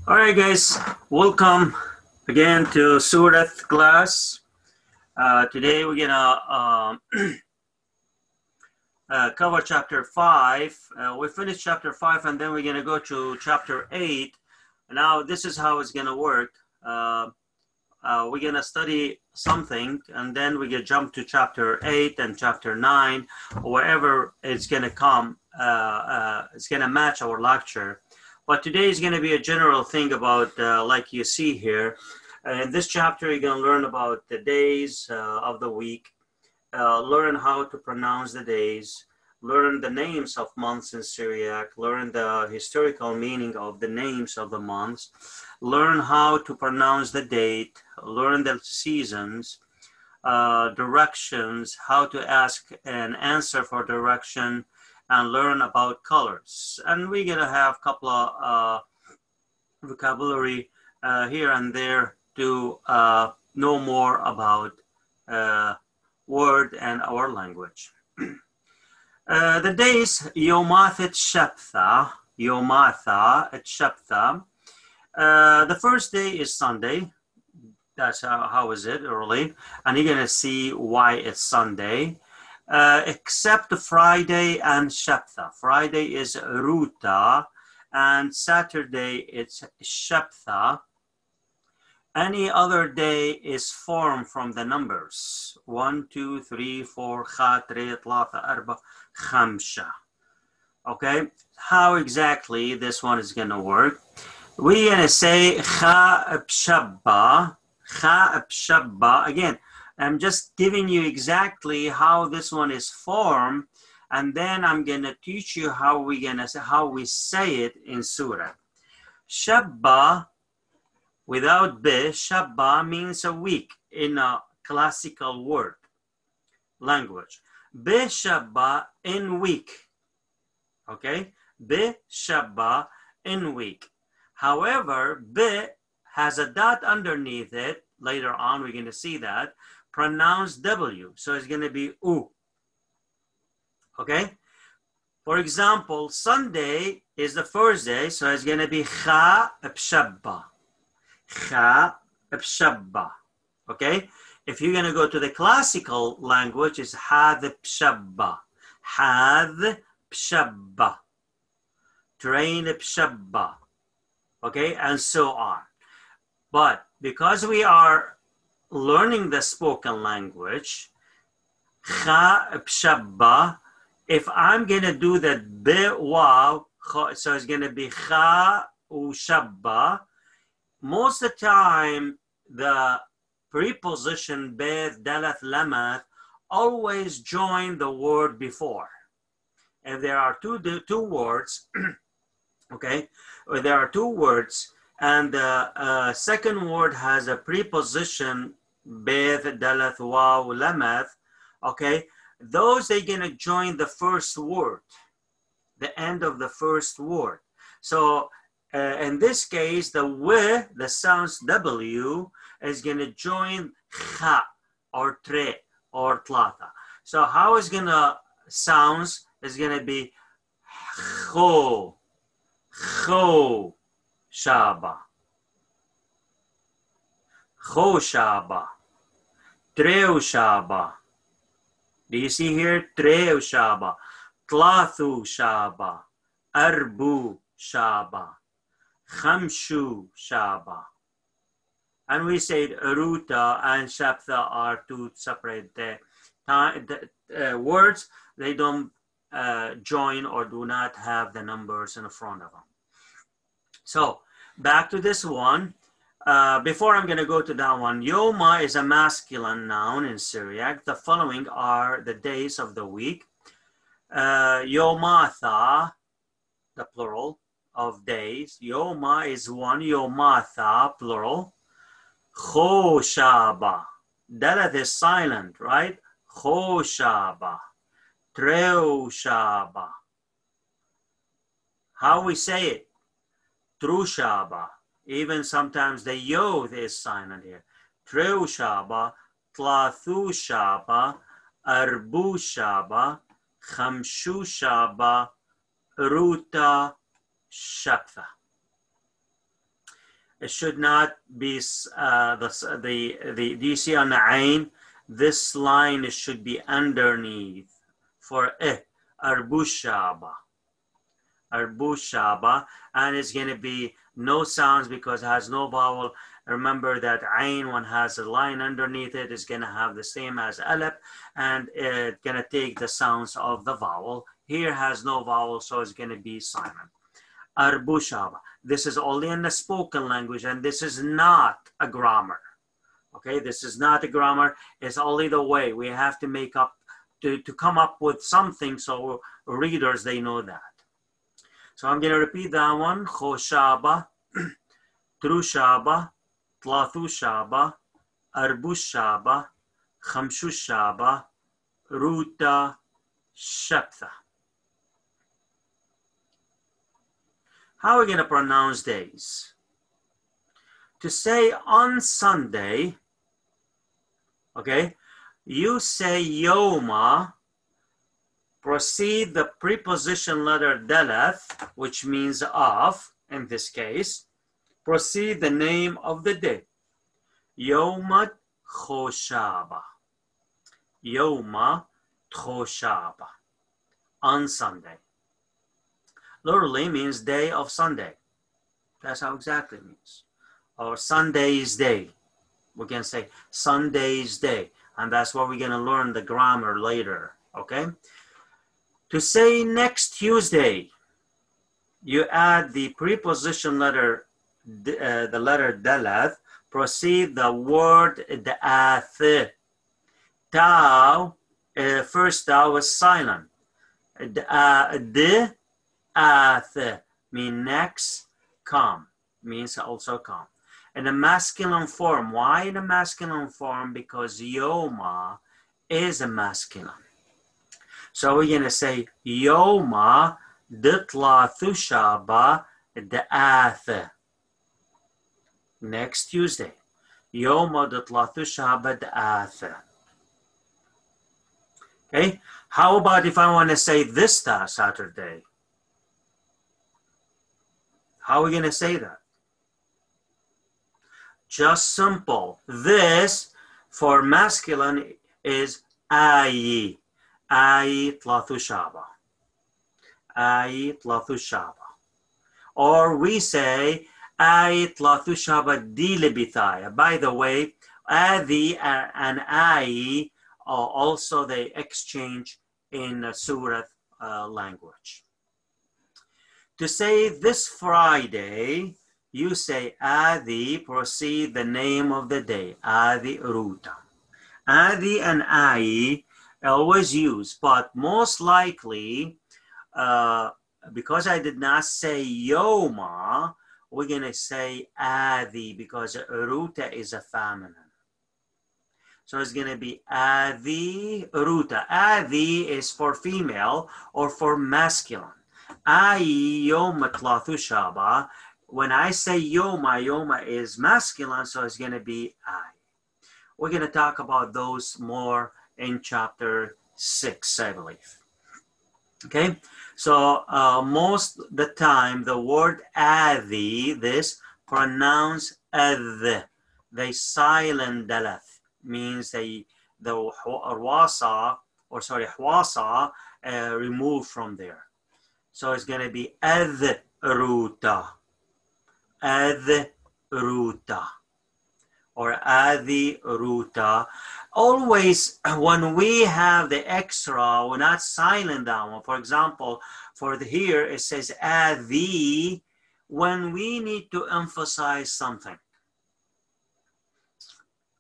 All right, guys, welcome again to Surat class. Today we're gonna cover chapter 5. We finished chapter 5 and then we're gonna go to chapter 8. Now this is how it's gonna work. We're gonna study something and then we're gonna jump to chapter 8 and chapter 9, or wherever it's gonna come. It's gonna match our lecture. But today is going to be a general thing about, like you see here. In this chapter, you're going to learn about the days of the week, learn how to pronounce the days, learn the names of months in Syriac, learn the historical meaning of the names of the months, learn how to pronounce the date, learn the seasons, directions, how to ask and answer for direction, and learn about colors. And we're gonna have a couple of vocabulary here and there to know more about word and our language. The days Yomatha Shaptha, Yomatha Shaptha. The first day is Sunday. That's how is it early, and you're gonna see why it's Sunday. Except Friday and Shaptha. Friday is Ruta and Saturday it's Shaptha. Any other day is formed from the numbers 1, 2, 3, 4, 5, 3, 4, 5. Okay, how exactly this one is going to work? We're going to say Kha Bshabba. Again, I'm just giving you exactly how this one is formed, and then I'm gonna teach you how we say it in Surah. Shabba, without be, Shabba means a week in a classical word language. Be Shabba in week. Okay, be Shabba in week. However, be has a dot underneath it. Later on, we're going to see that. Pronounced W, so it's going to be U. Okay? For example, Sunday is the first day, so it's going to be Kha Bshabba. Kha Bshabba. Okay? If you're going to go to the classical language, it's Had Bshabba. Had Bshabba. Train Bshabba. Okay? And so on. But because we are learning the spoken language, Kha Bshabba, if I'm going to do that Be Waw, so it's going to be Kha U Shabba, most of the time the preposition Be Dalath Lamath always join the word before. If there are two words, okay, or there are two words, and the second word has a preposition, Beth, Dalath, Waw, Lamath, okay? Those are going to join the first word, the end of the first word. So in this case, the W, the sounds W, is going to join Kha, or Tre, or Tlata. So how it's going to sounds is going to be Kho, Kho, Shaba, Kho Shaba, Treu Shaba. Do you see here? Treu Shaba, Tlathu Shaba, Arbu Shaba, Khamshu Shaba. And we said Ruta and Shaptha are two separate words. They don't join or do not have the numbers in front of them. So back to this one. Before I'm going to go to that one, Yoma is a masculine noun in Syriac. The following are the days of the week. Yomatha, the plural of days. Yoma is one. Yomatha, plural. Kho Shaba. Dalat is silent, right? Kho Shaba. Treu Shaba. How we say it? Tru Shaba. Even sometimes the yod is silent here. Treu Shaba, Tlathu Shaba, Arbu Shaba, Khamshu Shaba, Ruta Shaptha. It should not be do you see on the ain? This line should be underneath for arbushaba. Arbushaba, and it's going to be no sounds because it has no vowel. Remember that ain, one has a line underneath it, is going to have the same as alif, and it's going to take the sounds of the vowel. Here has no vowel, so it's going to be silent. Arbushaba. This is only in the spoken language, and this is not a grammar. Okay, this is not a grammar. It's only the way we have to make up to come up with something so readers, they know that. So I'm going to repeat that one. Khoshaba, Trushaba, Tlathushaba, Arbushaba, Khamshushaba, Ruta, Shaptha. How are we going to pronounce days? To say on Sunday, okay, you say Yoma, proceed the preposition letter Dalath, which means of, in this case, proceed the name of the day. Yoma Khoshaba. Yoma Khoshaba. On Sunday. Literally means day of Sunday. That's how exactly it means. Or Sunday's day. We can say Sunday's day. And that's what we're going to learn the grammar later. Okay? To say next Tuesday, you add the preposition letter, the letter Dalath, proceed the word Da'ath. Tau, first Tau is silent. Da'ath means next, come, means also come. In a masculine form. Why in a masculine form? Because Yoma is a masculine. So we're going to say Yoma Ditlathushaba Da'ath. Next Tuesday. Yoma Ditlathushaba Da'ath. Okay. How about if I want to say this Saturday? How are we going to say that? Just simple. This for masculine is ayi. Ayi tlathushaba. Ayi tlathushaba. Or we say ayi tlathushaba dilibithaya. By the way, adi and ayi also they exchange in Surah language. To say this Friday, you say Adi, proceed the name of the day, Adi Ruta. Adi and Ai always use, but most likely, because I did not say Yoma, we're going to say Adi because Ruta is a feminine. So it's going to be Adi Ruta. Adi is for female or for masculine. Ai Yoma Tlathushaba. When I say Yoma, Yoma is masculine, so it's going to be I. We're going to talk about those more in chapter 6, I believe. Okay, so most of the time, the word Adi, this pronounced Adh. They silent Dalath, means the Hwasa, Hwasa, removed from there. So it's going to be Adh Ruta. Adh Ruta or Adi Ruta. Always when we have the extra, we're not silent that one. For example, for the here it says Adi when we need to emphasize something.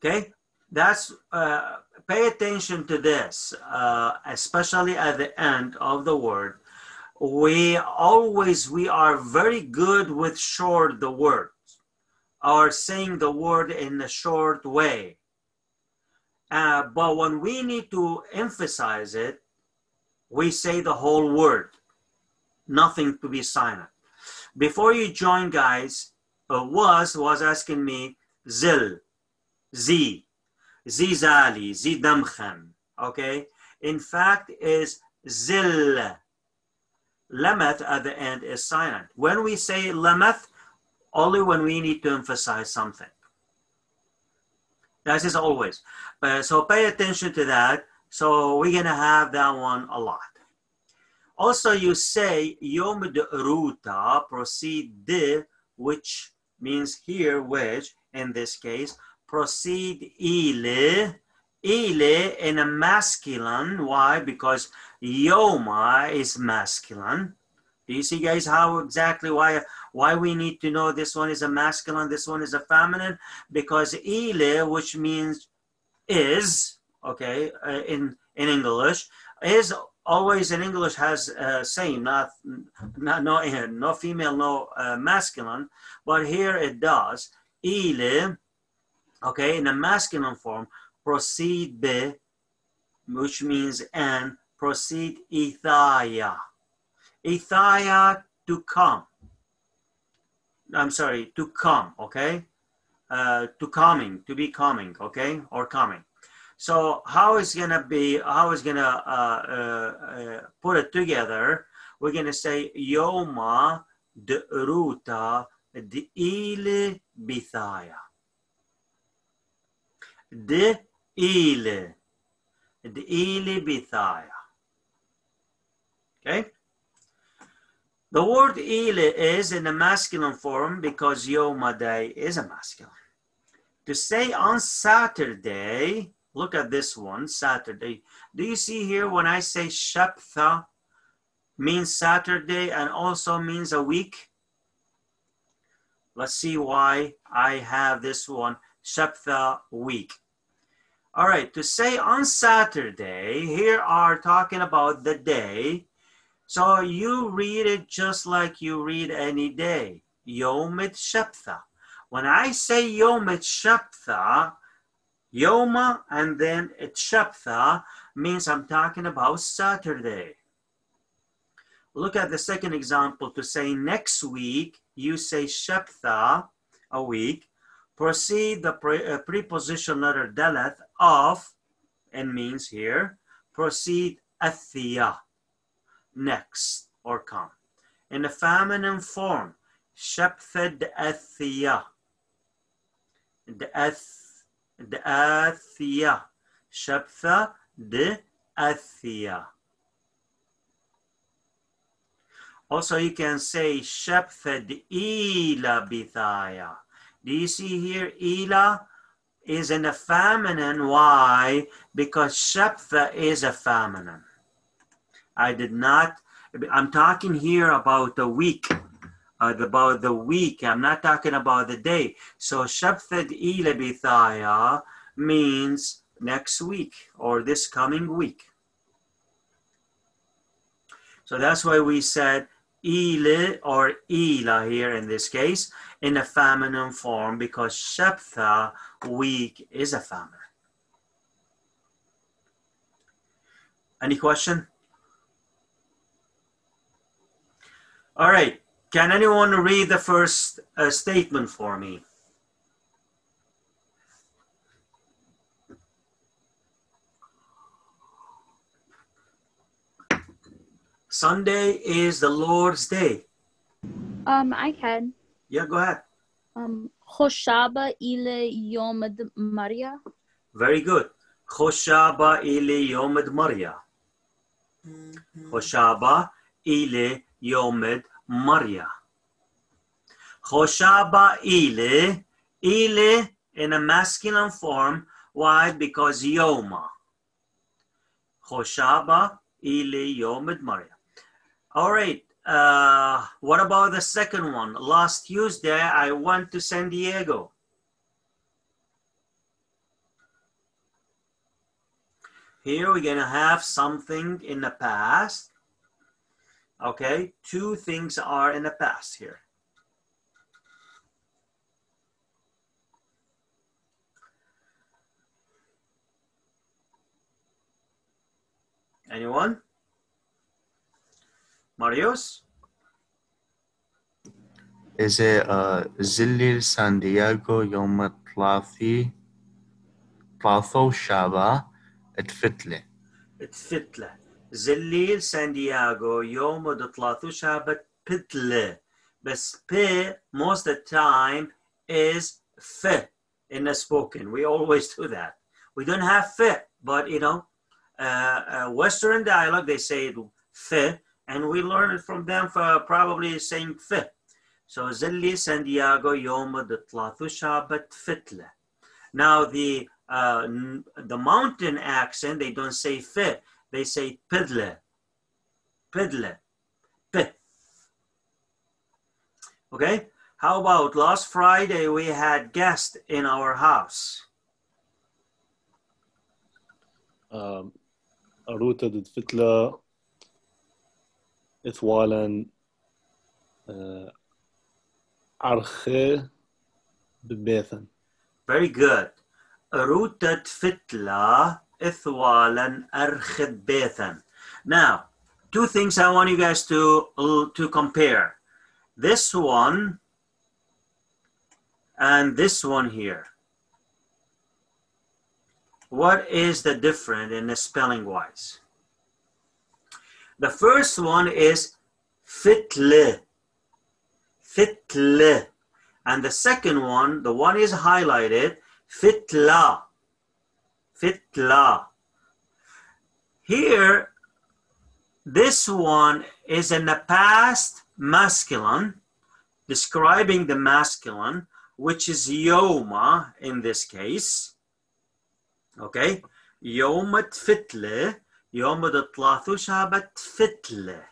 Okay, that's pay attention to this, especially at the end of the word. We are very good with short the words or saying the word in a short way. But when we need to emphasize it, we say the whole word, nothing to be silent. Before you join, guys, was asking me zil, zizali, zidamkhan, okay? In fact, is zil. Lamath at the end is silent. When we say lamath, only when we need to emphasize something. That is always. So pay attention to that. So we're going to have that one a lot. Also, you say يوم ruta, proceed de, which means here, which, in this case, proceed ile in a masculine. Why? Because yoma is masculine. Do you see, guys, how exactly why we need to know this one is a masculine, this one is a feminine? Because ile, which means is, okay, in English, is always in English has same, no female, no masculine, but here it does. Ile, okay, in a masculine form, proceed be, which means and, proceed ithaya. Ithaya, to come. I'm sorry, to come, okay? To coming, to be coming, okay? Or coming. So how is gonna put it together? We're gonna say Yoma de ruta de ile bithaya. De ile bithaya. Okay? The word ile is in the masculine form because Yoma day is a masculine. To say on Saturday, look at this one, Saturday. Do you see here when I say Shaptha means Saturday and also means a week? Let's see why I have this one, Shaptha week. All right, to say on Saturday, here are talking about the day. So you read it just like you read any day. Yomit Shaptha. When I say Yomit Shaptha, Yoma and then it Shaptha means I'm talking about Saturday. Look at the second example. To say next week, you say Shaptha, a week. Proceed the preposition letter Dalat of, and means here, proceed Athiya, next or come. In the feminine form, Shapthad Athiya. The Athiya. Shaptha de Athiya. Also, you can say Shapthad ila bithaya. Do you see here? Ila is in the feminine. Why? Because Shaptha is a feminine. I'm talking here about the week. About the week. I'm not talking about the day. So Shapthad ila bithaya means next week or this coming week. So that's why we said ile or ila here in this case in a feminine form because Shaptha, week, is a feminine. Any question? All right. Can anyone read the first statement for me? Sunday is the Lord's day. I can. Yeah, go ahead. Khoshaba ile Yomad Maria. Very good. Khoshaba ile Yomad Maria. Khoshaba ile Yomad Maria. Khoshaba ile in a masculine form. Why? Because Yoma. Khoshaba ile Yomad Maria. All right. What about the second one? Last Tuesday, I went to San Diego. Here we're going to have something in the past. Okay, two things are in the past here. Anyone? Marios? Is it Zilli San Diego Yom Tlatho Shaba Tfitle? Tfitle. Zilli San Diego Yom Tlatho Shaba Tfitle The p most of the time is f in the spoken. We always do that. We don't have f, but you know, Western dialect, they say it f, and we learn it from them for probably saying f. So Zilli Santiago Yom Ditlathu Shabat Fitla. Now the mountain accent, they don't say f, they say pidle, pidle, p. Okay, how about last Friday we had guests in our house. أروتا فتلة إثوالا عرخة ببيثا. Very good. Arutat fitla ithwalan arkhid bethan. Now, two things I want you guys to compare. This one and this one here. What is the difference in the spelling wise? The first one is fitle, fitle. And the second one, the one is highlighted, fitla, fitla. Here, this one is in the past masculine, describing the masculine, which is yoma in this case. Okay, yomat fitle, yomad atlathu shabat fitle.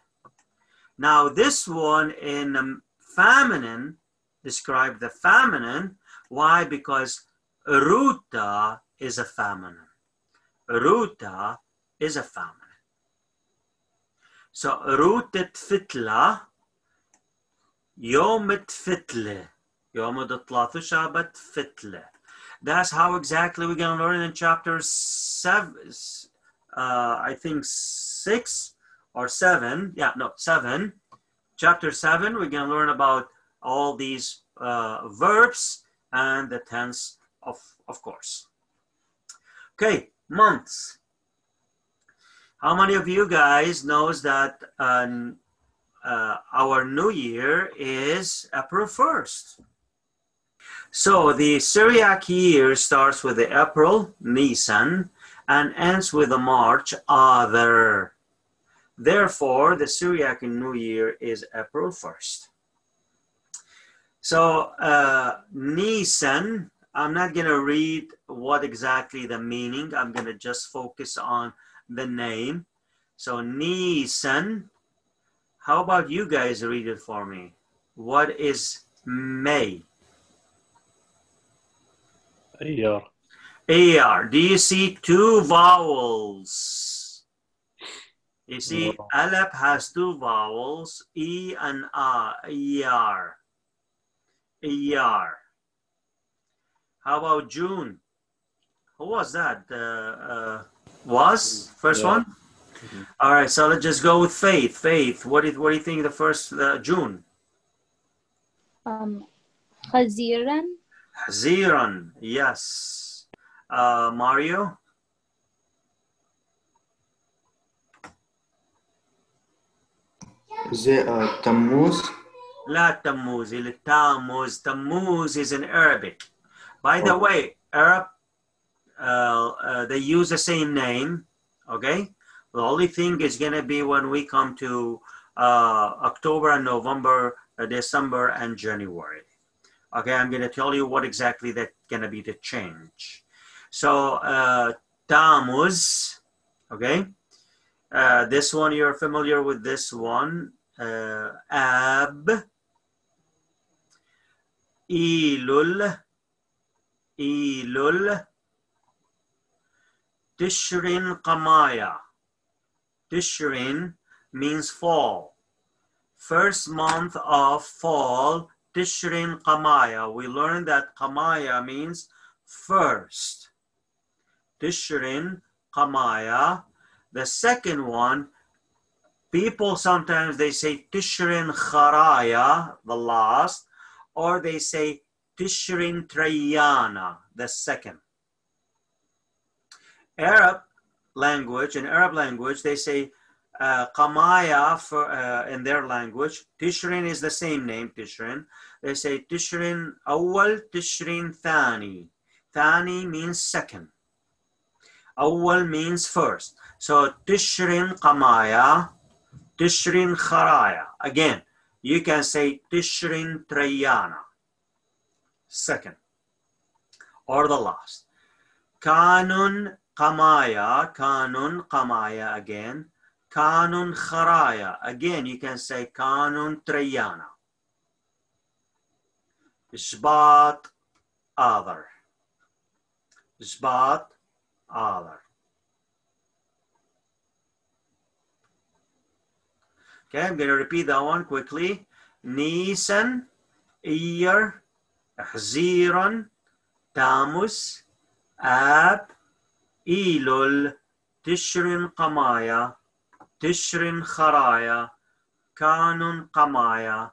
Now this one in feminine, describe the feminine. Why? Because ruta is a feminine. Ruta is a feminine. So rutat fitla, yomat fitle, yomad atlathu shabat fitle. That's how exactly we're going to learn in chapter 7, I think 6 or 7. Yeah, no, 7. Chapter 7, we're going to learn about all these verbs and the tense, of course. Okay, months. How many of you guys knows that our new year is April 1st? So the Syriac year starts with the April, Nisan, and ends with the March, Adar. Therefore, the Syriac New Year is April 1st. So Nisan, I'm not going to read what exactly the meaning. I'm going to just focus on the name. So Nisan, how about you guys read it for me? What is May? أيار. AR. Do you see two vowels? You see, No. Aleph has two vowels, E and A, ER. ER. How about June? Who was that? Was? First Yeah. one? All right, so let's just go with Faith. Faith, what do you think the first June? Haziran. Haziran, yes. Mario? زي تموز. لا تموز, Tammuz. Tammuz is in Arabic. By the way, Arab, they use the same name, okay? The only thing is going to be when we come to October and November, December and January. Okay, I'm going to tell you what exactly that's going to be the change. So Tammuz, okay? This one, you're familiar with this one. Ab, Elul, Elul, Tishrin Qamaya. Tishrin means fall. First month of fall, Tishrin Qamaya. We learned that Qamaya means first. Tishrin Qamaya. The second one, people sometimes they say Tishrin Kharaya, the last, or they say Tishrin Trayana, the second. In Arab language, they say Qamaya for in their language. Tishrin is the same name, Tishrin. They say Tishrin Awwal, Tishrin Thani. Thani means second. Awwal means first. So Tishrin Qamaya, Tishrin Kharaya. Again, you can say Tishrin Trayana, second or the last. Kanun Qamaya, Kanun Qamaya again. Kanun Kharaya. Again, you can say Kanun Trayana. Shbat Adar. Shbat Adar. Okay, I'm going to repeat that one quickly. Nisan, Iyar, Ahziran, Tamus, Ab, Elul, Tishrin Qamaya, Tishrin Kharaya, Kanun Qamaya,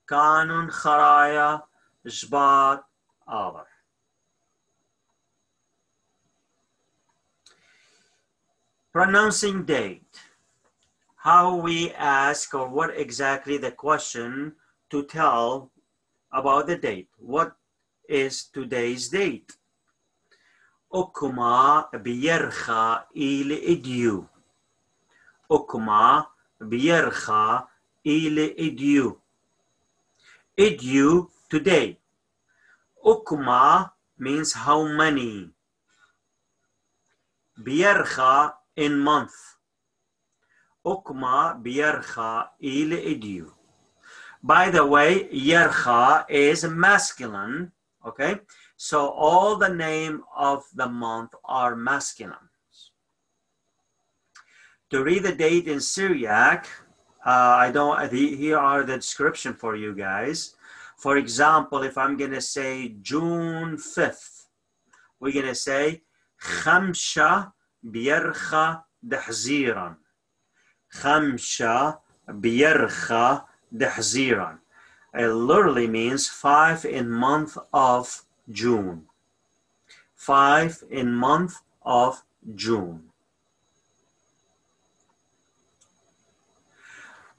Kanun Kharaya, Shbat Adar. Pronouncing date. How we ask, or what exactly the question to tell about the date. What is today's date? Ukma biyarcha il idyu. Ukma biyarcha il idyu. Idyu, today. Ukma means how many. Biyarcha, in month. Ukma biyarcha il idyu. By the way, yarcha is masculine, okay? So all the name of the month are masculine. To read the date in Syriac, here are the description for you guys. For example, if I'm gonna say June 5th, we're gonna say Khamsha biyarcha dahziran. Khamsha biyarcha dahziran. It literally means 5 in month of June. 5 in month of June.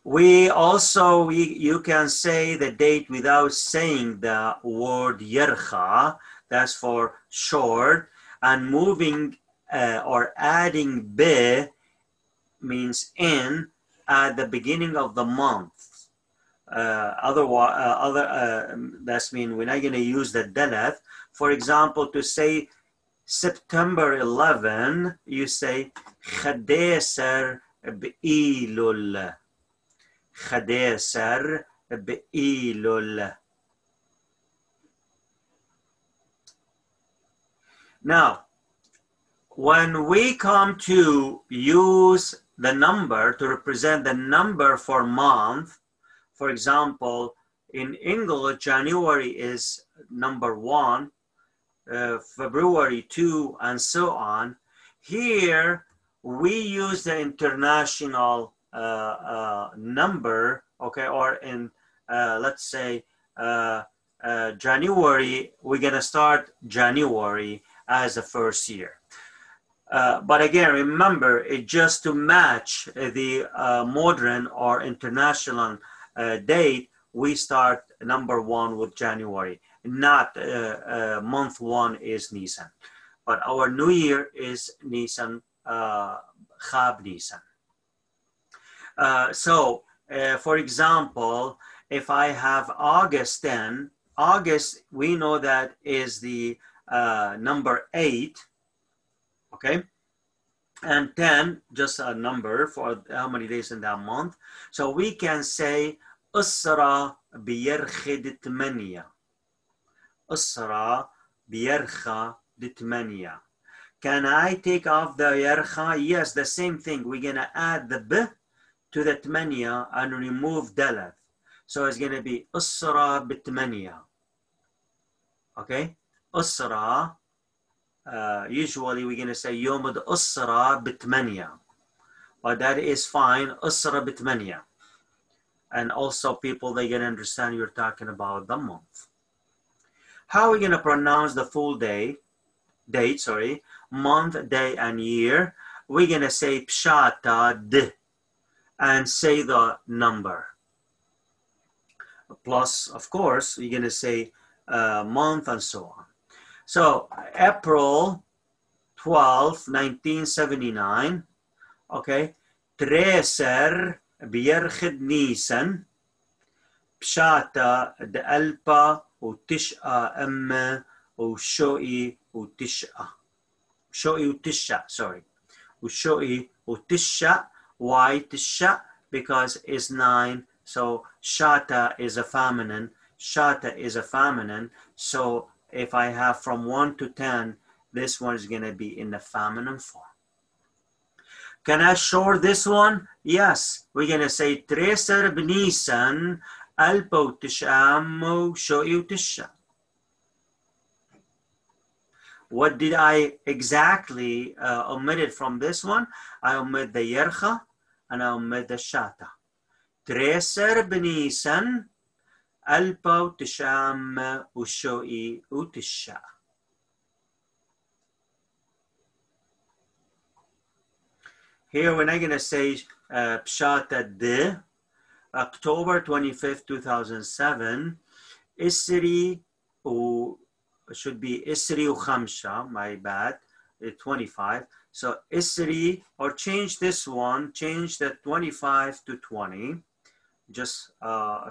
You can say the date without saying the word yarcha, that's for short, and moving or adding be means in at the beginning of the month. That's mean we're not going to use the daleth. For example, to say September 11, you say Khadeser Be'ilul. Khadeser Be'ilul. Now, when we come to use the number to represent the number for month, for example, in English, January is number 1, February 2, and so on. Here, we use the international number, okay, or in, let's say, January, we're gonna start January as the first year. But again, remember, it just to match the modern or international date, we start number 1 with January, not month 1 is Nisan. But our new year is Nisan, Chab Nisan. For example, if I have August 10, August, we know that is the number 8, okay? And 10, just a number for how many days in that month. So we can say, Usra biyarcha ditmaniya. Usra biyarcha ditmaniya. Can I take off the yarcha? Yes, the same thing. We're gonna add the b to the tmaniya and remove dalat. So it's gonna be Usra bitmaniya. Okay? Usra, usually we're gonna say Yom al-Usra bitmaniya. But that is fine, Usra bitmaniya. And also people, they can understand you're talking about the month. How are we gonna pronounce the full date, month, day, and year? We're gonna say Pshata D. and say the number. Plus, of course, you're going to say month and so on. So April 12, 1979. Okay. تريسر بيرخد نيسان بشاتا دألبا وتشقى أما وشوئي وتشقى شوئي وتشقى sorry وشوئي وتشقى why تشقى because it's 9 so shata is a feminine so if I have from 1 to 10 this one is going to be in the feminine form. Can I short this one? Yes. We're going to say تريسر بنيسان ألبا وتشقى وشوئي وتشقى. What did I exactly omitted from this one? I omit the yercha and I omit the shata. تريسر بنيسان ألبا وتشقى وشوئي وتشقى. Here we're not going to say Pshata de, October 25th, 2007, Isri, should be Isri Ukhamsha, my bad, 25. So Isri, or change this one, change the 25 to 20, just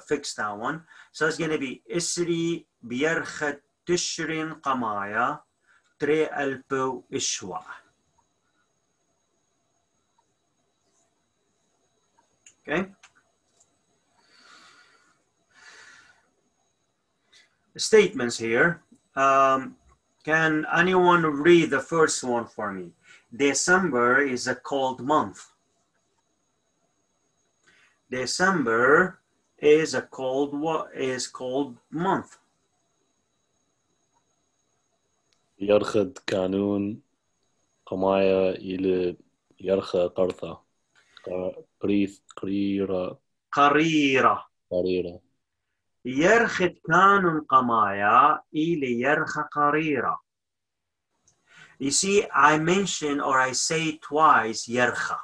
fix that one. So it's going to be Isri Biyarkhat Tishrin Qamaya, Tre Alpu Ishwa. Okay. Statements here. Can anyone read the first one for me? December is a cold month. December is a cold month. يرخد كانون قمايا إلى يرخى قرثة قريرة يرخد كانون قمايا إلى يرخى قريرة. You see, I mention or I say twice يرخى.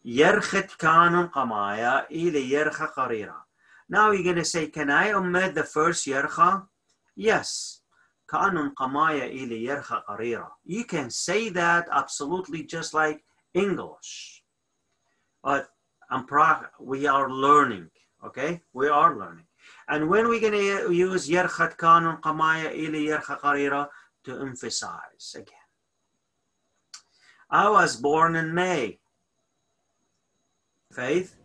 يرخد كانون قمايا إلى يرخى قريرة. Now you're going to say, can I omit the first يرخى? Yes. كانون قمايا إلى يرخى قريرة. You can say that absolutely just like English. But we are learning, okay? We are learning. And when we're going to use يرخد كانون قمايا إلى يرخى قريرة to emphasize again. I was born in May. Faith?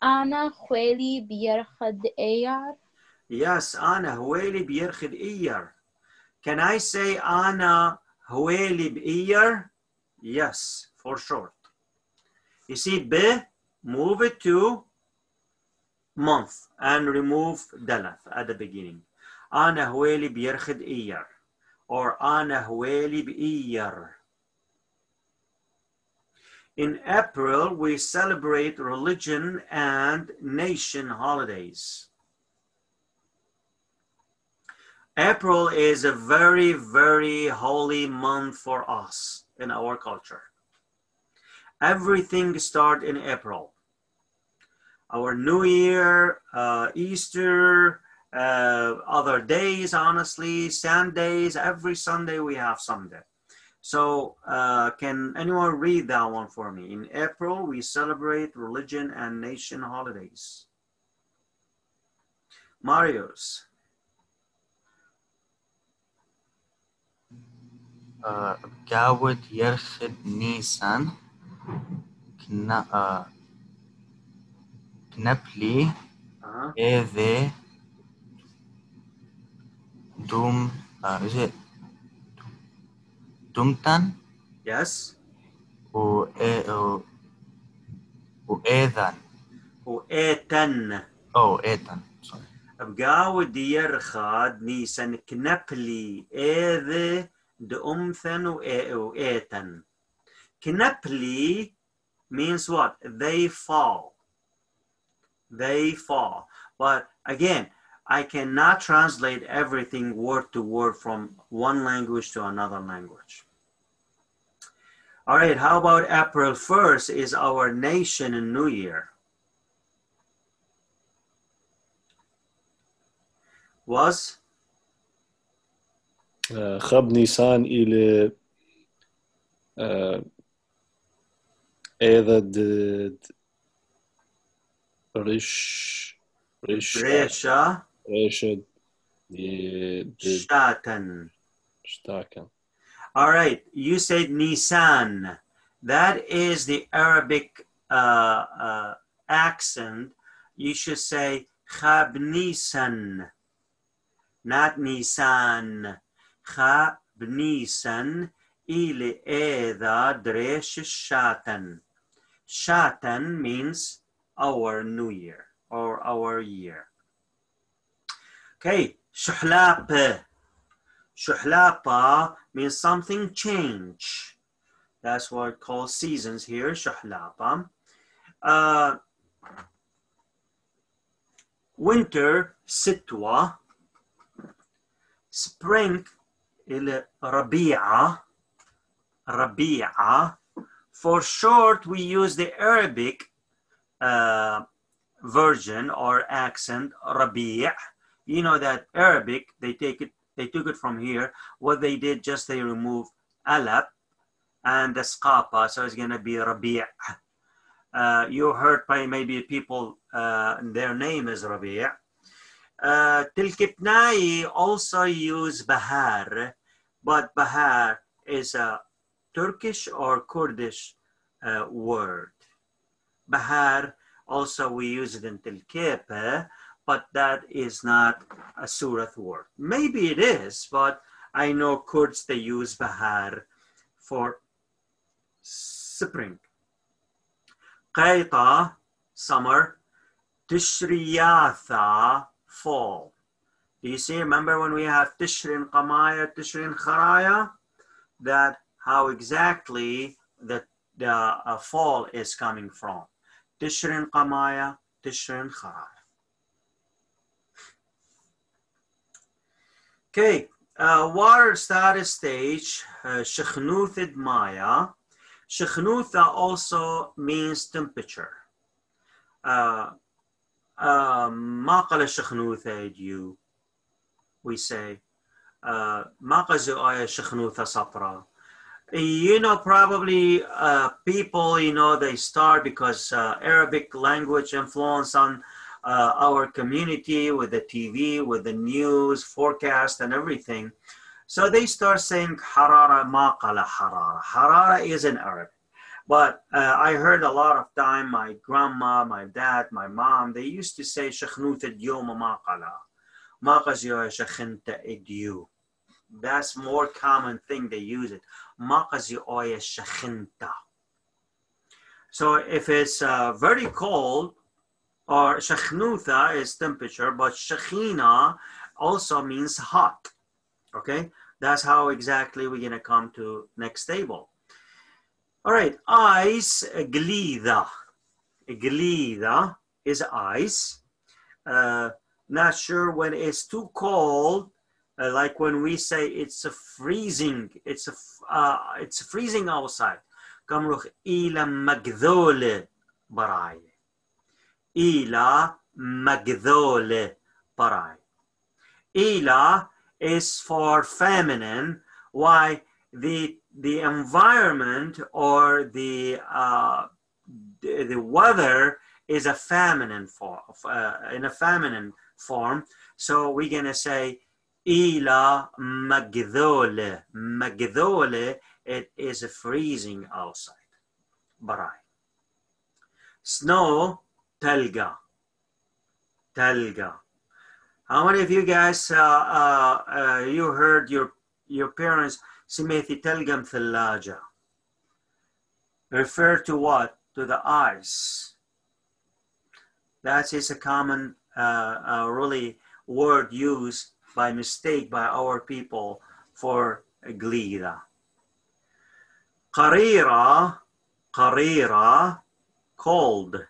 أنا خويلي بيرخد إيار. Yes, أنا هويلي بيرخد إيار. Can I say أنا هويلي بإيار? Yes, for short. You see, B, move it to month and remove dalaf at the beginning. أنا هويلي بيرخد إيار. Or أنا هويلي بإيار. In April, we celebrate religion and nation holidays. April is a very, very holy month for us in our culture. Everything starts in April. Our New Year, Easter, other days, honestly, Sundays, every Sunday we have Sunday. So can anyone read that one for me? In April, we celebrate religion and nation holidays. Marius. قاود يرخد نيسان كنبلي إذا دومتان Yes. وإذن وإيتن. إيتن sorry. بقاود يرخد نيسان كنبلي إذا دومثن وإيتن. Knapli means what? They fall. They fall. But again, I cannot translate everything word to word from one language to another language. All right, how about April 1st is our nation and New Year? Was? خب نيسان إلى إذا Brescia رشد Shatan. شتاكن. All right, you said Nisan. That is the Arabic accent. You should say Khab Nisan, not Nisan. Khab Nisan ili eda dresh shatan. Shatan means our new year or our year. Okay, shuhlapa. Shuhlapa means something change. That's what it calls seasons here, shuhlapa. Winter, sitwa. Spring, rabi'a. Rabi'a. For short, we use the Arabic version or accent, rabi'. You know that Arabic, they took it from here. What they did, just they removed alab and the sqapa, so it's going to be rabi'. You heard by maybe people, their name is rabi'. Tilkipnai also use bahar, but bahar is a Turkish or Kurdish word. Bahar, also we use it in Tilkipe, but that is not a Surath word. Maybe it is, but I know Kurds, they use bahar for spring. Qaita, summer. Tishriyatha, fall. Do you see, remember when we have Tishrin Qamaya, Tishrin Kharaya? That how exactly the fall is coming from. Tishrin Qamaya, Tishrin Kharaya. Okay, water started stage, Shekhnuthed Maya. Shekhnutha also means temperature. ما قال الشخنوثة you, we say. ما قزو آية شخنوثة صفرا. You know, probably people, you know, they start because Arabic language influence on our community with the TV, with the news, forecast and everything. So they start saying harara, ma qala harara. Harara is in Arabic. But I heard a lot of time, my grandma, my dad, my mom, they used to say shakhnut ad-yawma ma qala. Ma qazyo shakhnta ad-yu. That's more common thing they use it. Ma qazyo shakhnta. So if it's very cold, or shakhnutha is temperature, but shakhina also means hot. Okay, that's how exactly we're going to come to next table. All right, ice, glida. Glida is ice. Not sure when it's too cold, like when we say it's freezing, it's freezing outside. Kamruch ila magdole barai. Ila magdole barai. Ila is for feminine. Why? The environment or the weather is a feminine form, in a feminine form. So we're gonna say ila magdole. Magdole, it is freezing outside. Barai. Snow, telga. Telga. How many of you guys you heard your parents سميتي تلقم ثلاجة? Refer to what? To the ice. That is a common really word used by mistake by our people for glida. Qarira, qarira, cold.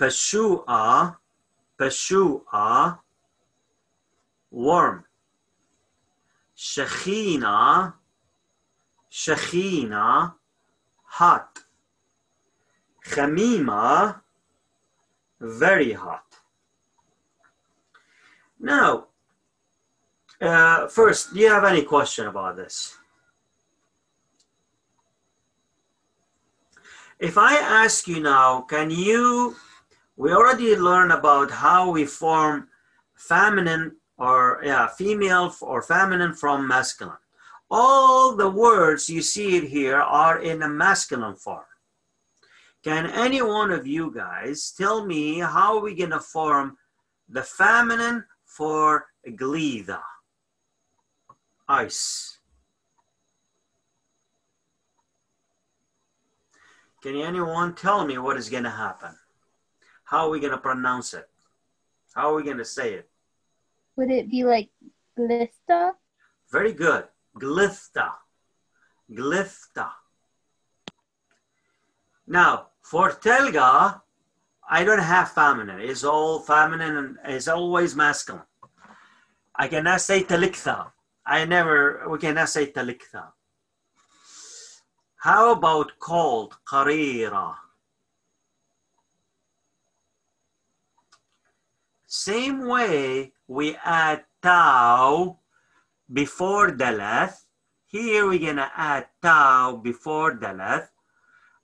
Pashua, pashua, warm. Shekhina, Shakhina, hot. Khamima, very hot. Now, first, do you have any question about this? If I ask you now, we already learned about how we form feminine or female or feminine from masculine. All the words you see it here are in a masculine form. Can any one of you guys tell me how we're going to form the feminine for glida? Ice. Can anyone tell me what is going to happen? How are we going to pronounce it? How are we going to say it? Would it be like glista? Very good. Glifta. Glifta. Now, for telga, I don't have feminine. It's all feminine and it's always masculine. I cannot say taliktha. We cannot say taliktha. How about cold? Qarira. Same way we add tau before dalath. Here we're gonna add tau before dalath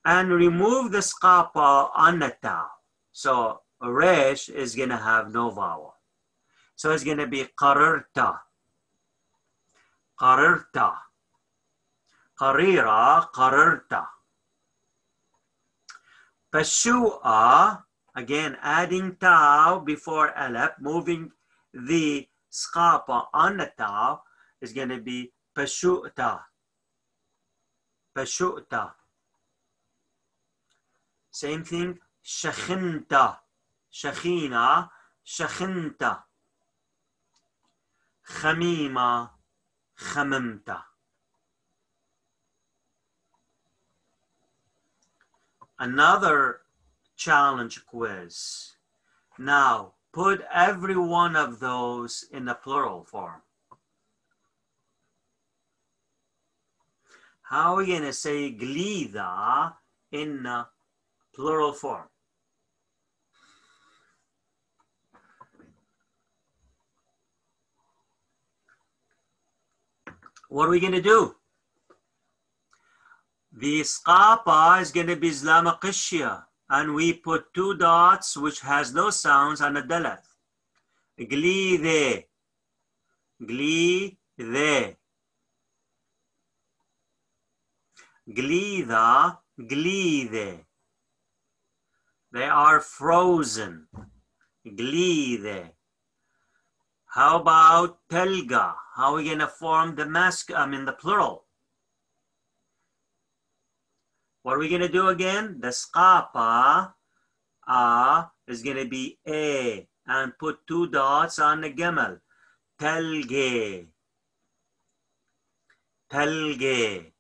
and remove the skapa on the tau. So resh is gonna have no vowel. So it's gonna be qarirta. Qarirta. Qarira, qarirta. Pashua, again adding tau before alap, moving the skapa on the tau, is going to be pashu'ta. Pashu'ta. Same thing, shakhinta. Shakhina, shakhinta. Khamima, khamimta. Another challenge quiz. Now, put every one of those in the plural form. How are we going to say glida in the plural form? What are we going to do? The skapa is going to be zlamaqishya, and we put two dots which has no sounds on the dalath. Glide, glide, glida, glide. They are frozen. Glide. How about telga? How are we going to form the the plural? What are we going to do again? The skapa is going to be a and put two dots on the gamal. Telge. Telge.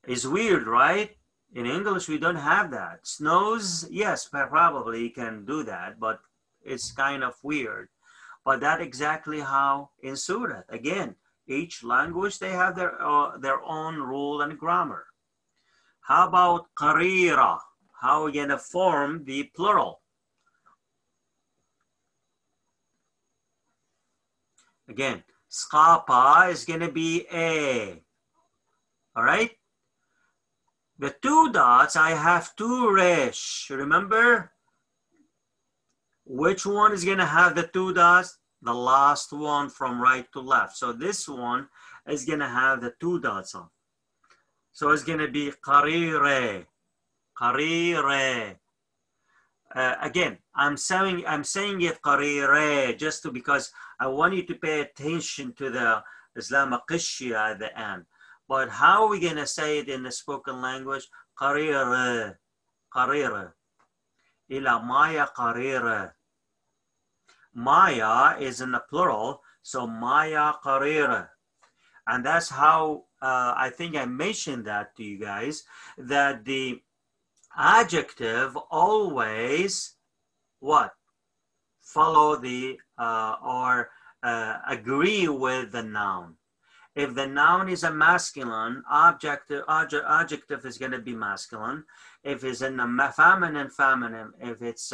It's weird, right? In English, we don't have that. Snows, yes, probably can do that, but it's kind of weird. But that's exactly how in Surat. Again, each language, they have their own rule and grammar. How about qarira? How are we going to form the plural? Again, skapa is going to be a. All right? The two dots, I have two resh. Remember? Which one is going to have the two dots? The last one from right to left. So this one is going to have the two dots on. So it's going to be qarire, qarire. Again, I'm saying it qarire just because I want you to pay attention to the Islamaqishya at the end. But how are we going to say it in the spoken language? Qarire, qarire. Ila maya qarire. Maya is in the plural, so maya qarire. And that's how I think I mentioned that to you guys, that the adjective always what? Follow the or agree with the noun. If the noun is a masculine, adjective is going to be masculine. If it's in a feminine. If it's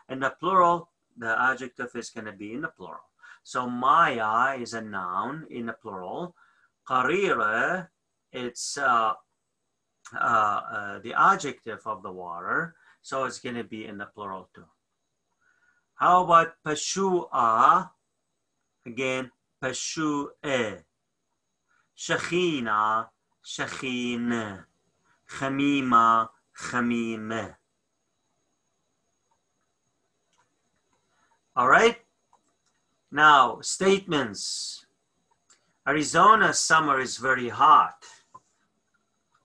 in the plural, the adjective is going to be in the plural. So Maya is a noun in the plural. Qarira, it's the adjective of the water, so it's going to be in the plural too. How about Pashua? Again, Pashua. Shakhina, Shakhin. Khamima, Khamim. All right. Now, statements. Arizona's summer is very hot.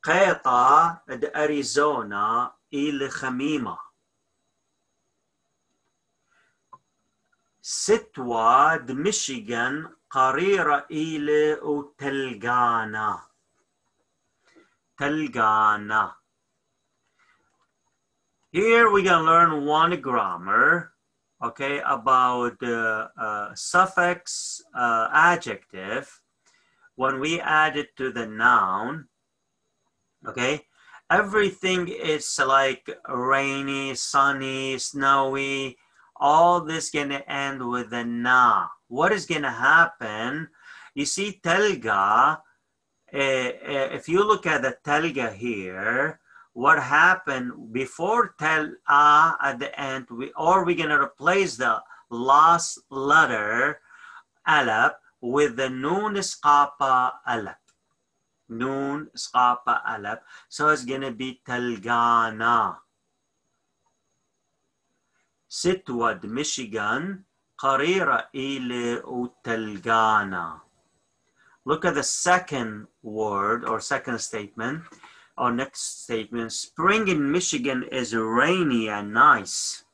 قيطة أريزونا إلى خميمة. ستوى ميشيغان قريرة إلى وتلقانا. تلقانا. Here we're going to learn one grammar, okay, about suffix adjective when we add it to the noun. Okay, everything is like rainy, sunny, snowy. All this gonna end with a na. What is gonna happen? You see, telga. If you look at the telga here, what happened before tel a at the end? We're gonna replace the last letter alap with the nun isqapa alap. Noon, Skapa, Alap. So it's going to be Talgana. Sitwad, Michigan, Qarira ile Talgana. Look at the second word or second statement or next statement. Spring in Michigan is rainy and nice.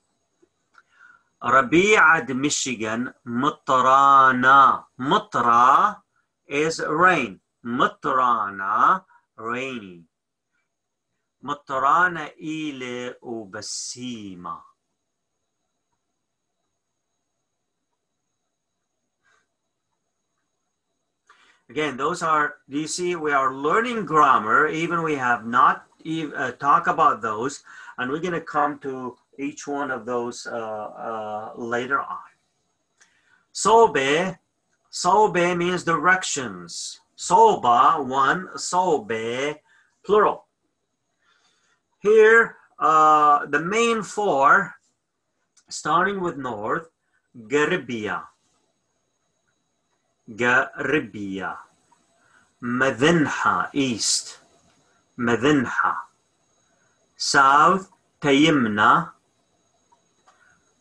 Rabi'ad, Michigan, Mutrana. Mutra is rain. مطرانة rainy. مطرانة إلى وبسيمة. Again, those are, do you see, we are learning grammar, even we have not talked about those, and we're going to come to each one of those later on. Sobe, sobe means directions. Soba, one, sobe, plural. Here, the main four, starting with north, Garibia, Garibia, Madinha, east, Madinha, south, Tayimna,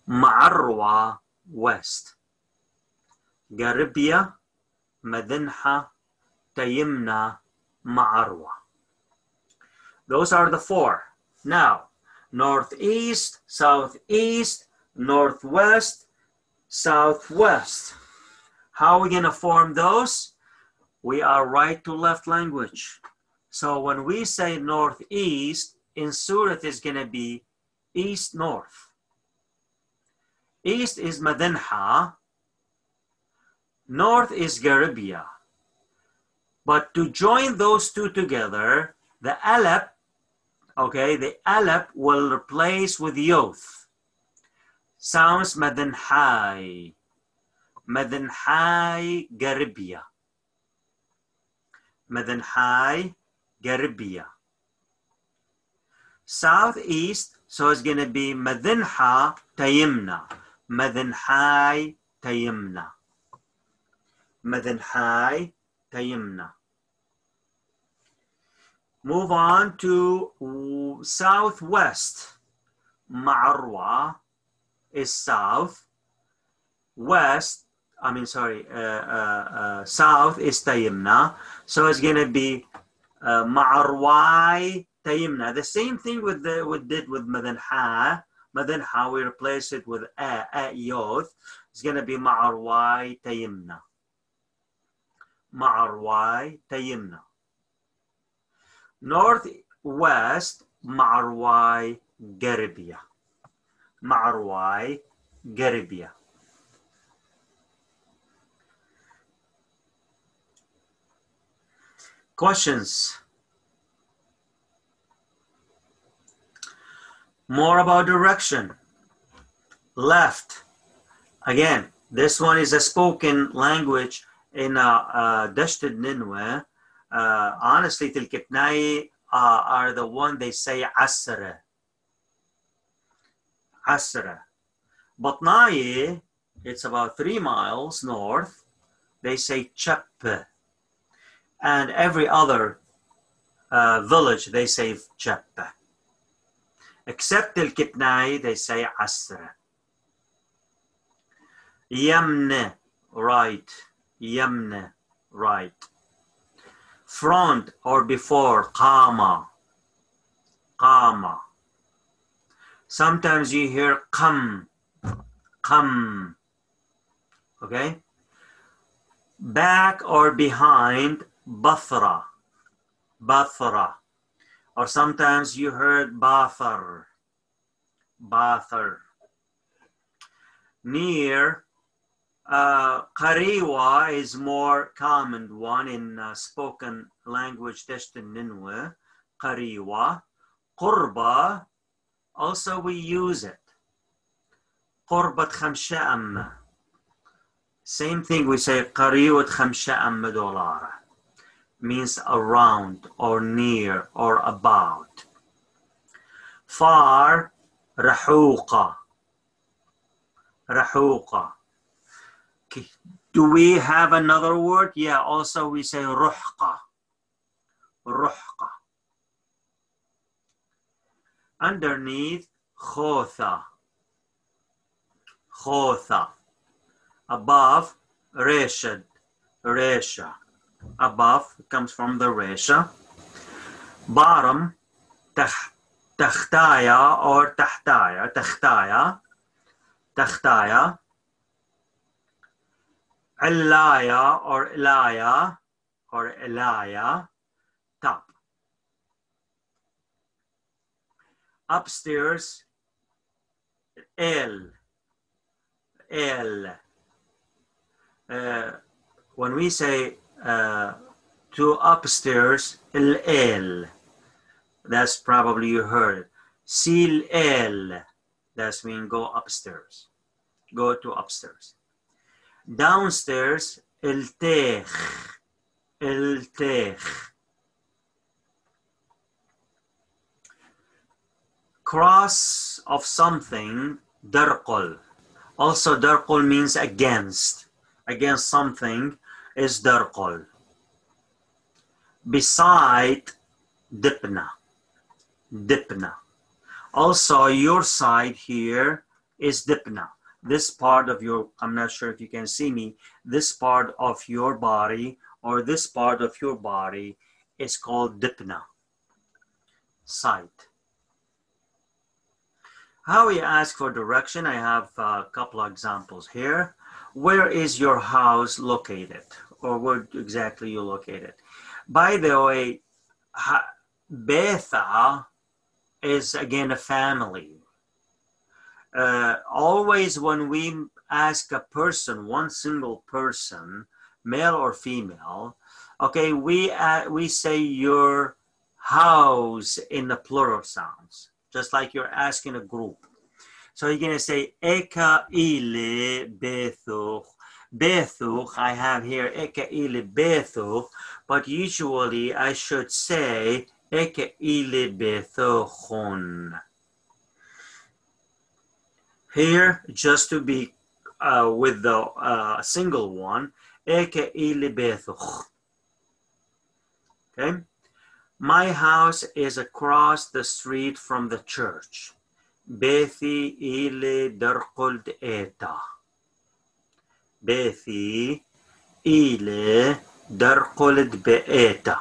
Ma'arwa, west, Garibia, Madinha, Tayimna, Ma'arwa. Those are the four. Now, northeast, southeast, northwest, southwest. How are we going to form those? We are right to left language. So when we say northeast, in Surat is going to be east north. East is Madinha. North is Garibia. But to join those two together, the alap, okay, the alap will replace with yoth. Sounds Madinhai. Madinhai Garibia. Madinhai Garibia. Southeast, so it's going to be Madinha Tayimna. Madinhai Tayimna. Madinhai Tayimna. Move on to southwest. Ma'arwa is south. West, south is Tayimna. So it's going to be Ma'arwai Tayimna. The same thing we did with Madinha. Madinha, we replace it with Yoth. It's going to be Ma'arwai Tayimna. Ma'arwai Tayimna. Northwest, Ma'arwai Garibia. Ma'arwai Garibia. Questions? More about direction. Left. Again, this one is a spoken language in Dasht al-Ninwa. Honestly, Tilkipnai are the one they say Asra. Asra. Batnaye, it's about 3 miles north. They say Chap. And every other village, they say Chap. Except Tilkipnai, they say Asra. Yamne, right. Yamne, right. Front or before, Qama. Qama. Sometimes you hear Qam. Qam. Okay? Back or behind, Bathra. Bathra. Or sometimes you heard Bathar. Bathar. Near, Qariwa is more common one in spoken language, Dasht al-Ninwa. Qariwa. Qurba, also we use it. Qurbat khamsha'am. Same thing, we say Qariwat khamsha'am dolara. Means around or near or about. Far, Rahuqa. Rahuqa. Okay. Do we have another word? Yeah, also we say Ruhqa. Ruhqa. Underneath, Khotha. Khotha. Above, Reshad. Resha. Above comes from the Resha. Bottom, Takhtaya or Tahtaya. Takhtaya. Takhtaya. Alaya or Ilaya or Ilaya. Top. Upstairs, El. El. When we say to upstairs, El. That's probably you heard. Sil El. That's mean go upstairs. Go to upstairs. Downstairs, El Teikh. El Teikh. Cross of something, Darqul. Also, Darqul means against. Against something is Darqul. Beside, Dipna. Dipna. Also, your side here is Dipna. This part of your, I'm not sure if you can see me, this part of your body or this part of your body is called Dipna. Side. How we ask for direction, I have a couple of examples here. Where is your house located? Or where exactly you located? By the way, Betha is again a family. Always when we ask a person, one single person, male or female, okay, we say your house in the plural sounds, just like you're asking a group. So you're going to say, Eka ile bethuch. Bethuch, I have here, Eka ile bethuch, but usually I should say, Eka ile bethuchon. Here, just to be with the single one, Eka ile bethuch. Okay? My house is across the street from the church. Bethi ile darqul eta. Bethi ile darqul beeta.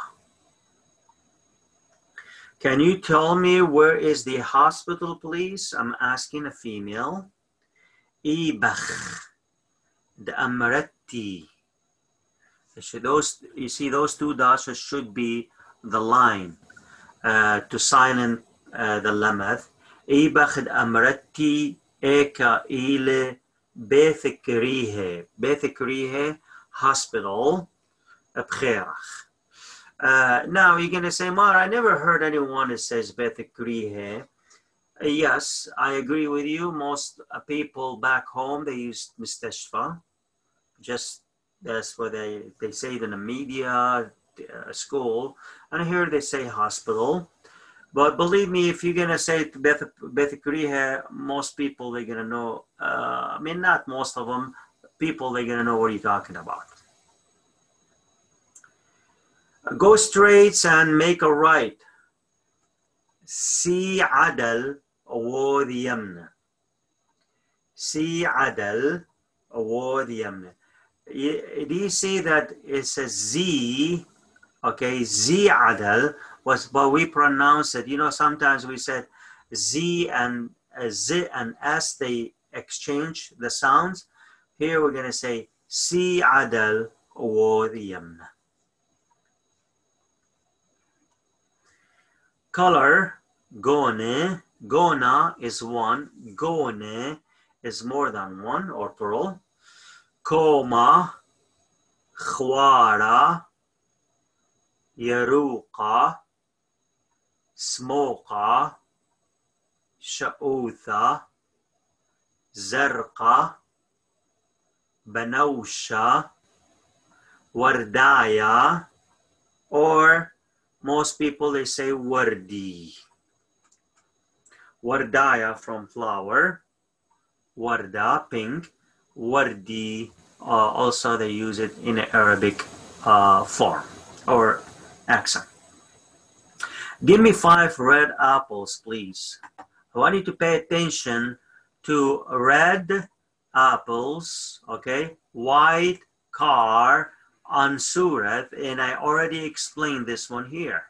Can you tell me where is the hospital, please? I'm asking a female. Ibach d'amrati. You see those two dots should be the line to silent the lameth. Ibach d'amrati eka ile bethikrihe. Bethikrihe hospital. Bcherach. Now you're going to say, Mar, I never heard anyone that says Bethakrihe. Yes, I agree with you. Most people back home, they use Mustashfa. Just that's what they say it in the media, school. And here they say hospital. But believe me, if you're going to say Bethakrihe, most people, they're going to know. I mean, not most of them. People, they're going to know what you're talking about. Go straight and make a right. Si adal award yamna. Si adal award yamna. Do you see that it says Z? Okay, Z adal was, but we pronounce it. You know, sometimes we said Z and Z and S, they exchange the sounds. Here we're going to say Si adal award yamna. Color, gone, gona is one, gone is more than one or plural. Koma, khwara, yaruqa, smoqa, sha'utha, zarqa, banawsha, wardaya, or most people, they say wardi. Wardaya from flower. Warda, pink. Wardi, also they use it in an Arabic form or accent. Give me 5 red apples, please. I want you to pay attention to red apples, okay? White car, on Surat, and I already explained this one here.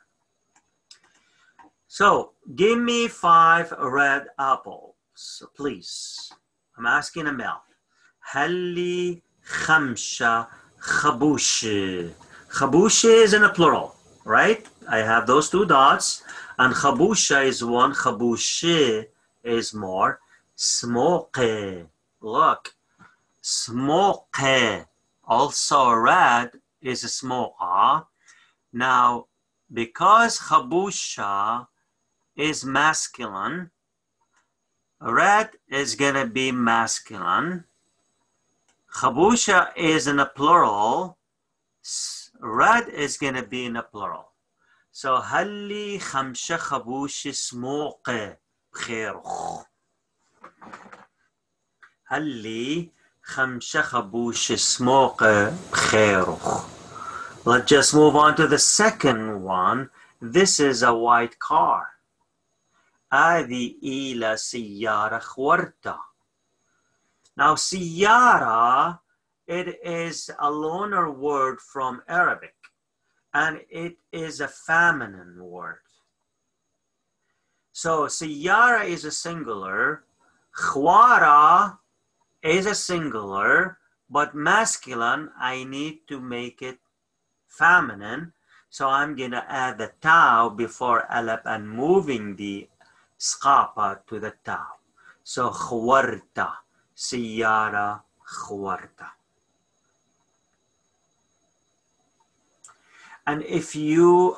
So, give me 5 red apples, please. I'm asking Amel. Halli khamsha khabush. Khabush is in a plural, right? I have those 2 dots, and khabusha is one, khabush is more. Smoke. Look, smoke. Also red is a smoqa. Now, because khabusha is masculine, red is gonna be masculine. Khabusha is in a plural. Red is gonna be in a plural. So, halli khamsha khabush smoqe bkhair. Halli khamsha khabush smoqe bkhair. Let's just move on to the second one. This is a white car. Adi ila siyara khwarta. Now, siyara, it is a loaner word from Arabic, and it is a feminine word. So, siyara is a singular, khwara is a singular, but masculine, I need to make it feminine. So, I'm going to add the taw before alab and moving the skapa to the taw. So, khwarta. Siyara khwarta. And if you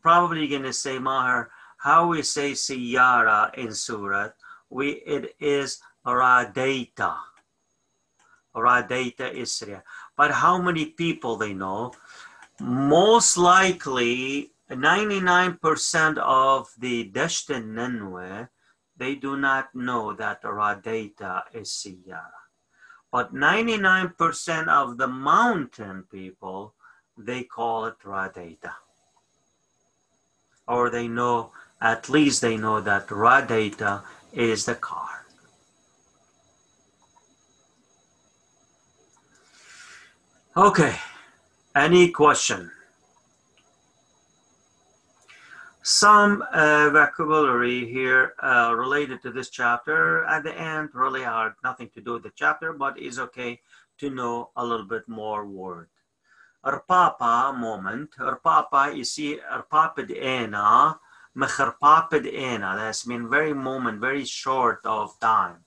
probably going to say, Maher, how we say siyara in Surat, it is radaita. Radaita Isra. But how many people they know? Most likely, 99% of the Dashtan Nanwe, they do not know that Radaita is Siyara. But 99% of the mountain people, they call it Radaita. Or they know, at least they know that Radaita is the car. Okay, any question? Some vocabulary here related to this chapter. At the end, really hard, nothing to do with the chapter, but it's okay to know a little bit more word. Arpapa moment. Arpapa, you see, arpapid ena, mekharpapid ena. That's been very moment, very short of time.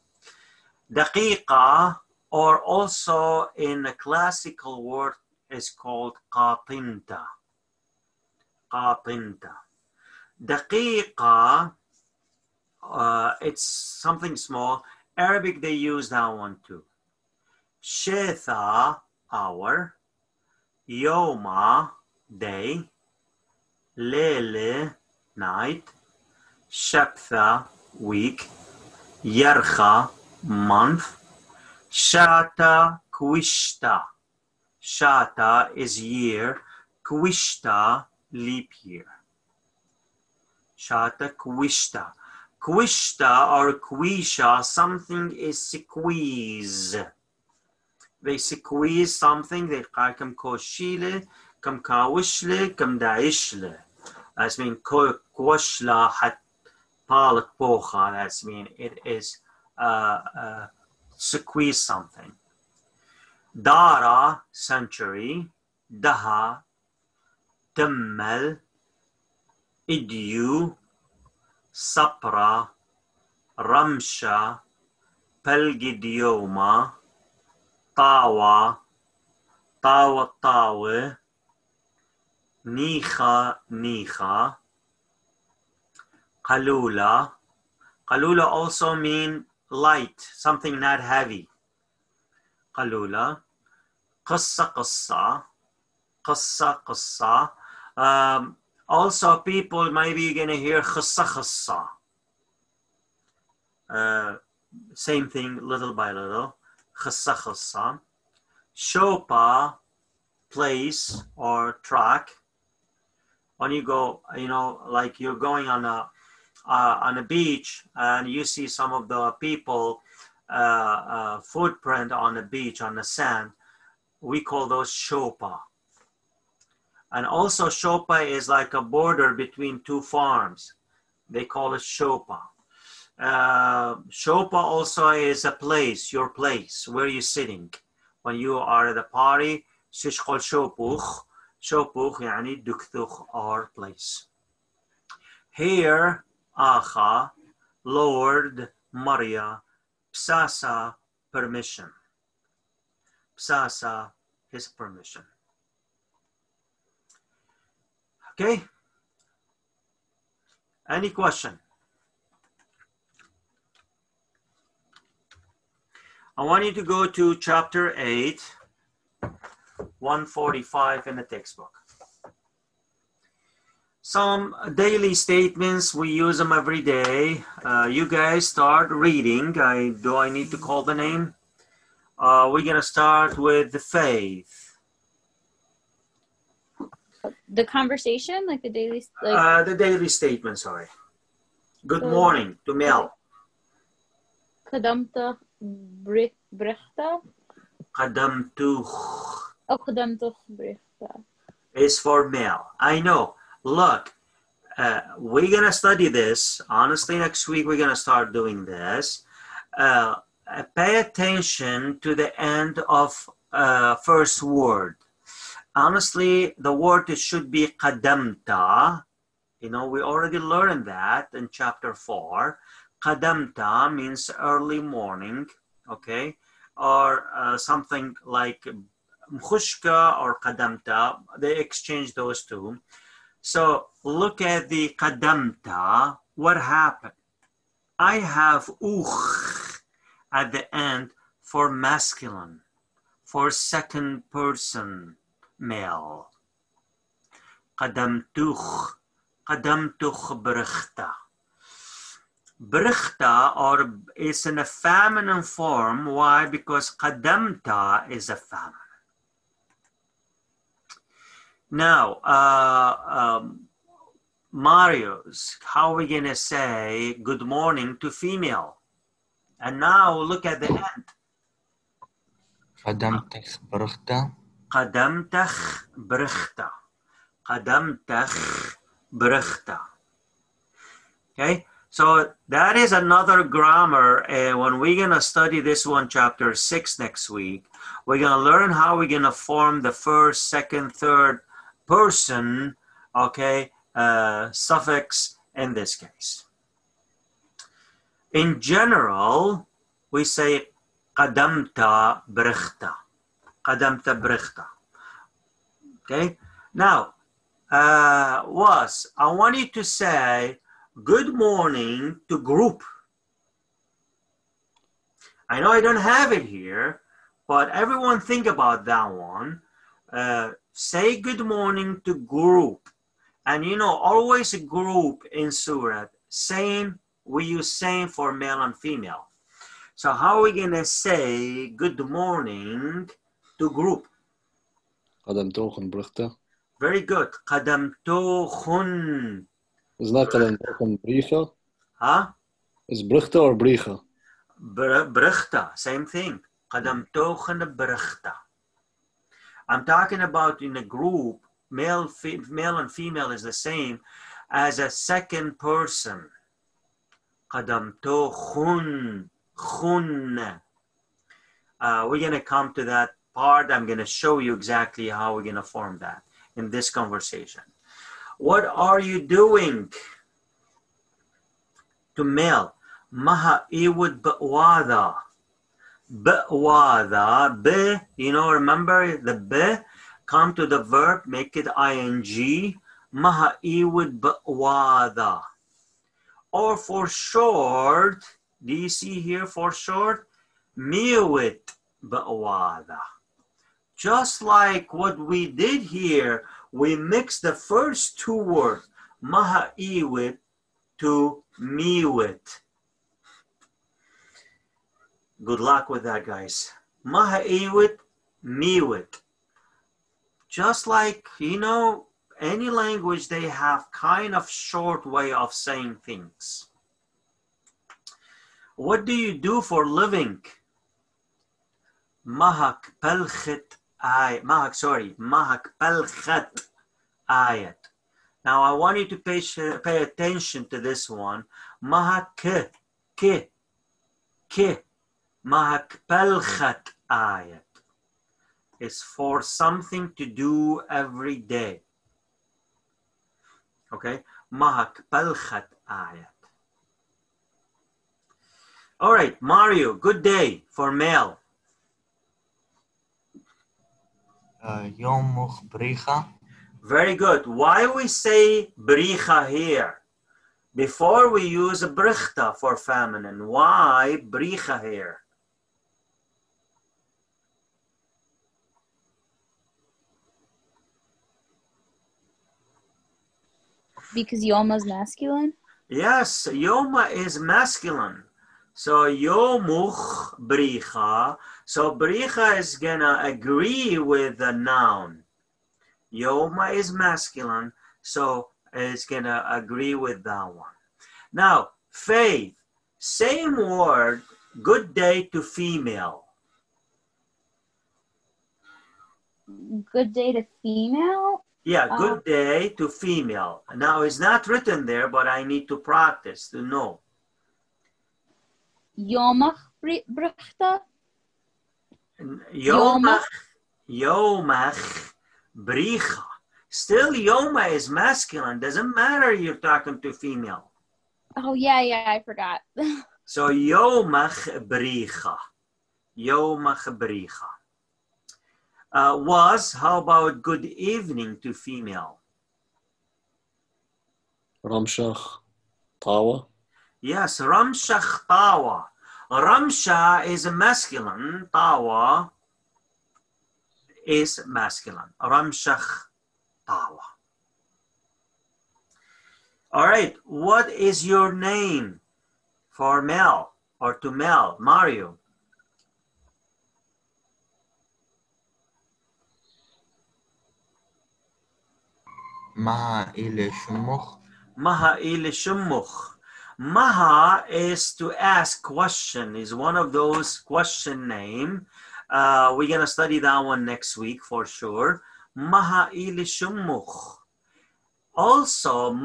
Daqiqa, or also in a classical word, is called qatinta. قاطنت. دقيقة, it's something small. Arabic, they use that one too. Shetha, hour. Yoma, day. Lele, night. Sheptha, week. Yarcha, month. Shata, Kwishta. Shata is year. Kwishta, leap year. Shata, Kwishta. Kwishta or Kwisha, something is squeeze. They squeeze something, they come koshile, come kawishle, come daishle. That's mean koshla hat palak pocha. That's mean it is squeeze something. Dara, century. Daha, Tammel. Idyu, Sapra, Ramsha, Pelgidioma, Tawa, Tawa, Nicha, Qalula. Qalula also mean light, something not heavy. Qalula. Qassa. Also, people maybe going to hear khassa. Same thing, little by little. Khassa. Shopa, place or track. When you go, like you're going on a beach and you see some of the people footprint on the beach, on the sand, we call those shopa. And also shopa is like a border between two farms. They call it shopa. Shopa also is a place, your place, where you're sitting. When you are at a party, shishkol shopuch. Shopuch yani duktuch or place. Here, Acha, Lord, Maria, Psasa, permission. Psasa is permission. Okay? Any question? I want you to go to chapter 8, 145 in the textbook. Some daily statements, we use them every day. You guys start reading. Do I need to call the name? We're going to start with the faith. The conversation, like the daily... the daily statement, sorry. Good morning to Mel. Qadamta brichta. Qadamtuch. Oh, qadamtuch brichta. Is for Mel. I know. Look, we're going to study this. Honestly, next week we're going to start doing this. Pay attention to the end of first word. Honestly, the word should be qadamta. We already learned that in chapter 4. Qadamta means early morning, okay? Or something like mkhushka or qadamta. They exchange those two. So look at the qadamta. What happened? I have ukh at the end for masculine, for second person male. Qadamtuch brichta. Brichta or is in a feminine form. Why? Because qadamta is a feminine. Now, Marius, how are we going to say good morning to female? And now look at the end. قدمتك برخته. قدمتك برخته. قدمتك برخته. Okay, so that is another grammar. When we're going to study this one, chapter 6 next week, we're going to learn how we're going to form the first, second, third person, okay, suffix in this case. In general, we say qadamta brichta. Qadamta brichta. Okay? Now, was, I want you to say good morning to group. I know I don't have it here, but everyone think about that one. Say good morning to group. And you know, always a group in Surah, same, we use same for male and female. So how are we gonna say good morning to group? قدمتوخن برخته. Very good. قدمتوخن. Is not قدمتوخن بريخة? Huh? Is برخته or بريخة? Brichta, same thing. قدمتوخن brichta. I'm talking about in a group, male and female is the same as a second person. قدمتوخن. Khun. We're going to come to that part. I'm going to show you exactly how we're going to form that in this conversation. What are you doing? To male. Maha iwud ba'wada. Ba'wada. B, you know, remember the B? Come to the verb, make it ing. Maha iwud ba'wada. Or for short, do you see here for short? Miwit ba'wada. Just like what we did here, we mixed the first two words, maha'iwit to miwit. Good luck with that, guys. Maha'iwit, miwit. Just like, you know, any language, they have kind of short way of saying things. What do you do for living? Mahak palkhat ayat. Mahak palkhat ayat. Now I want you to pay attention to this one. Mahak ke. Mahak palkhat ayat. It's for something to do every day. Okay? Mahak palkhat ayat. All right, Mario, good day for male. يومك بريخة. Very good. Why we say bricha here before we use brichta for feminine? Why bricha here? Because Yoma is masculine? Yes, Yoma is masculine. So Yomuch bricha. So bricha is gonna agree with the noun. Yoma is masculine, so it's gonna agree with that one. Now, Faith, same word, good day to female. Good day to female? Yeah, good day to female. Now, it's not written there, but I need to practice to know. Yomach brichta? Yomach bricha. Still, Yoma is masculine. Doesn't matter you're talking to female. Oh, yeah, I forgot. So, Yomach bricha. Yomach bricha. How about good evening to female? رمشخ طاوة. Yes, Ramshach tawa. Ramsha is masculine. Tawa is masculine. Ramshach tawa. All right. What is your name for male or to male? Mario. Maha ile shumukh. Maha ile shumukh. Maha is to ask question, is one of those question name. We're going to study that one next week for sure. Maha ile shumukh. Also,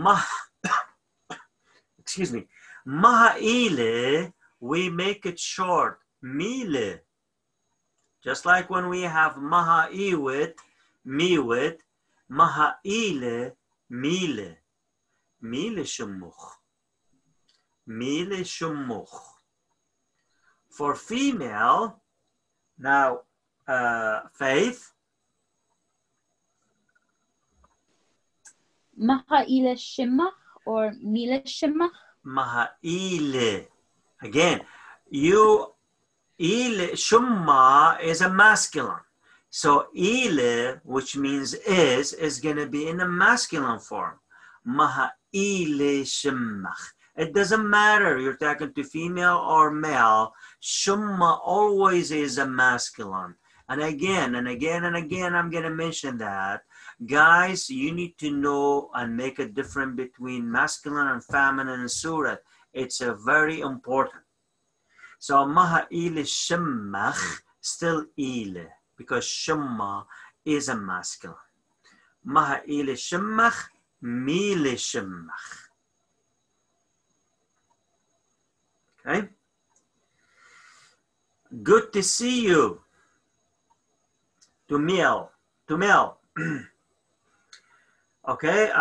excuse me, Maha ile, we make it short, mile. Just like when we have Maha iwit, miwit, Maha ile, mile. Mile shumukh. Mile shumukh. For female, now, Faith. Maha'ila shimach or mila shimach? Maha'ile. Again, shumma is a masculine. So ile, which means is going to be in a masculine form. Maha'ile shimmach. It doesn't matter you're talking to female or male. Shumma always is a masculine. And again, I'm going to mention that. Guys, you need to know and make a difference between masculine and feminine in Surah. It's very important. So maha'ile shimmach, still ile, because shumma is a masculine. Maha'ile shimmach, mile shimmach. Okay. Good to see you. To Mel. Okay.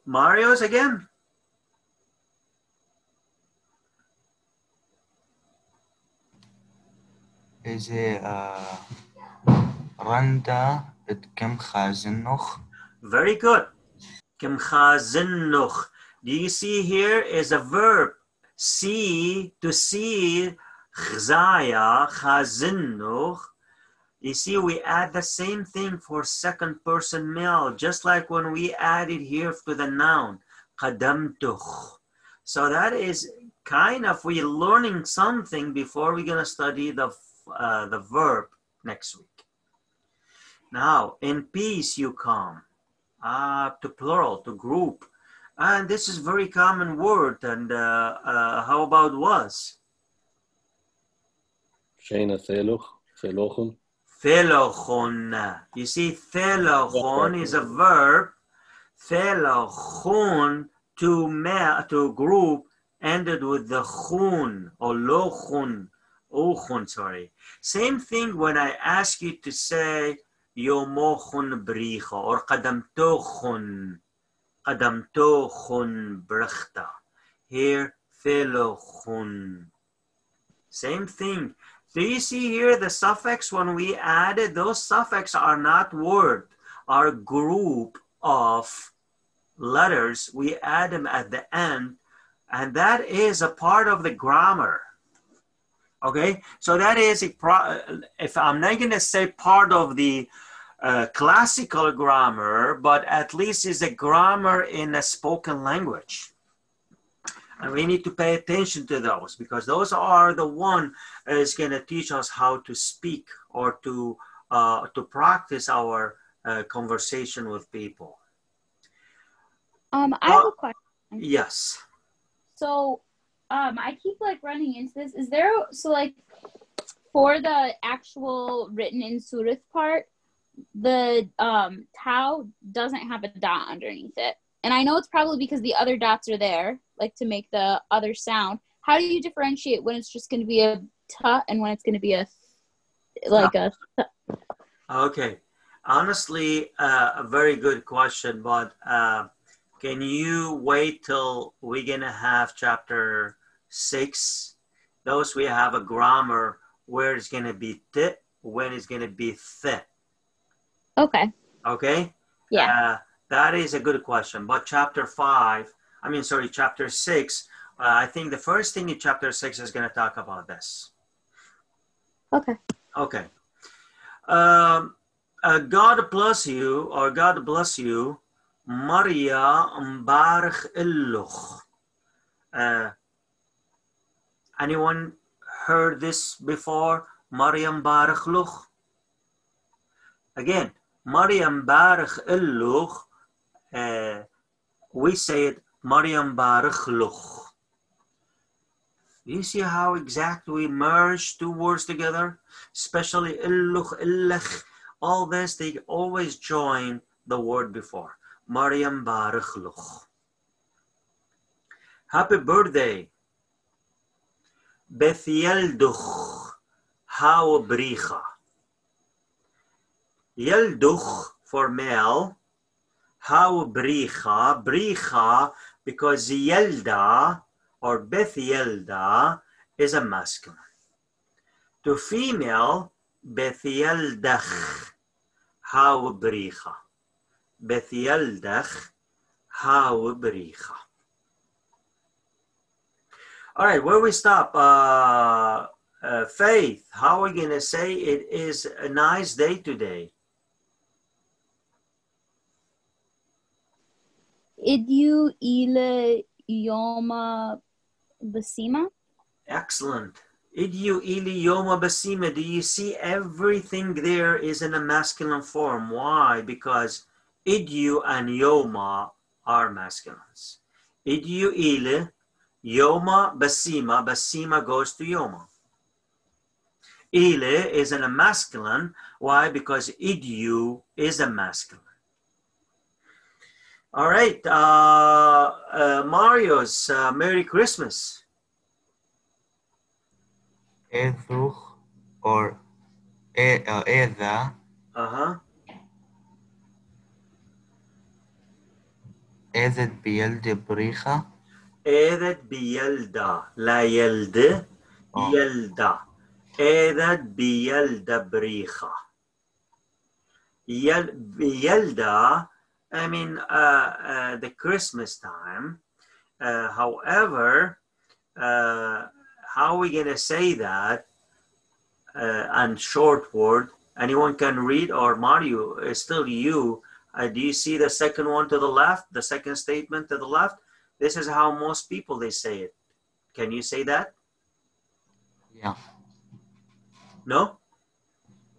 Marius again. إذا رندا كم خازنخ. Very good. Kem chazinnuch. Do you see here is a verb? See, to see, chzaya, chazinnuch. You see, we add the same thing for second person male, just like when we added here to the noun, qadamtuch. So that is kind of, we're learning something before we're going to study the verb next week. Now, in peace you come. To plural, to group. And this is very common word. And how about was? Shena thelochon. Thelochon. You see, thelochon is a verb. Thelochon, to group, ended with the chun or lochun. Ochun, sorry. Same thing when I ask you to say Yomochun bricha or Qadamtochun brichta. Here, Thelochun. Same thing. Do you see here the suffix when we added? Those suffixes are not word, are group of letters. We add them at the end, and that is a part of the grammar. Okay, so that is, if I'm not going to say part of the classical grammar, but at least is a grammar in a spoken language. And we need to pay attention to those because those are the one is going to teach us how to speak or to practice our conversation with people. I have a question. Yes. So, I keep like running into this. Is there, so like for the actual written in Surah part, the tau doesn't have a dot underneath it. And I know it's probably because the other dots are there, like to make the other sound. How do you differentiate when it's just going to be a ta and when it's going to be a Okay. Honestly, a very good question, but can you wait till we're going to have chapter 6? Those we have a grammar where it's going to be t, when it's going to be th. Okay. Okay? Yeah. That is a good question. But chapter 6, I think the first thing in chapter 6 is going to talk about this. Okay. Okay. God bless you, or God bless you, Maria Mbarach Illuch. Anyone heard this before? Maryam Barach Luch. Again, Maryam Barach Illuch. We say it Maryam Barach Luch. You see how exactly we merge two words together? Especially Illuch, Illach. All this, they always join the word before. Maryam Barach Luch. Happy birthday. Beth Yelduch, how bricha. Yelduch for male, how bricha. Bricha because Yelda or Beth Yelda is a masculine. To female, Beth Yeldach, how bricha. Bethialdach Hau Bricha. All right, where we stop? Faith, how are we going to say it is a nice day today? Idyu ile yoma basima. Excellent. Idyu ili yoma basima. Do you see everything there is in a masculine form? Why? Because idyu and yoma are masculines. Idyu ile yoma basima. Basima goes to yoma. Ile is in a masculine. Why? Because idyu is a masculine. All right, Mario's Merry Christmas. Edhuch or Edha. Edet biyelde bricha. Edet biyelda. La yelde. Yelda. Edet biyelda bricha. Yelda. I mean, the Christmas time. However, how are we going to say that on short word? Anyone can read, or Mario, it's still you. Do you see the second one to the left, the second statement to the left? This is how most people, they say it. Can you say that? Yeah. No?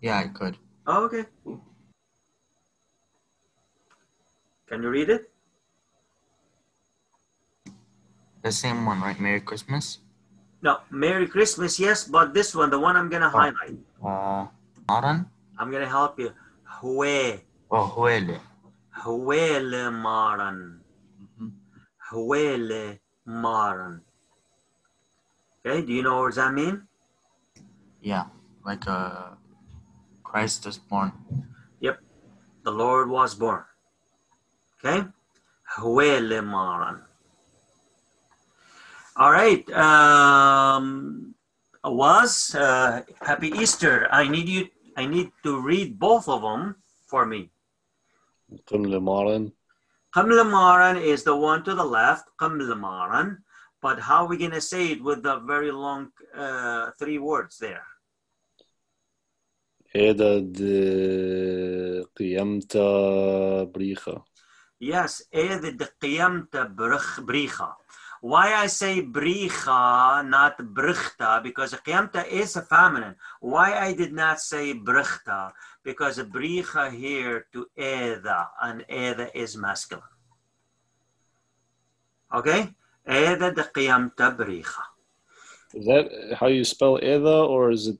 Yeah, I could. Oh, okay. Can you read it? The same one, right? Merry Christmas? No, Merry Christmas, yes, but this one, the one I'm going to highlight. Maran? I'm going to help you. Hue. Oh, Huele. Huele Maran. Huele Maran. Okay, do you know what does that mean? Yeah, like Christ is born. Yep, the Lord was born. Okay, Huele Maran. All right, Happy Easter. I need to read both of them for me. Qimle Maran. Qimle Maran is the one to the left, Qimle Maran. But how are we going to say it with the very long 3 words there? Edad qiyamta bricha. Yes, Edad qiyamta bricha. Why I say bricha, not brichta? Because qiyamta is a feminine. Why I did not say brichta? Because bricha here to Eda, and Eda is masculine. Okay? Edad qiyamta bricha. Is that how you spell Eda, or is it?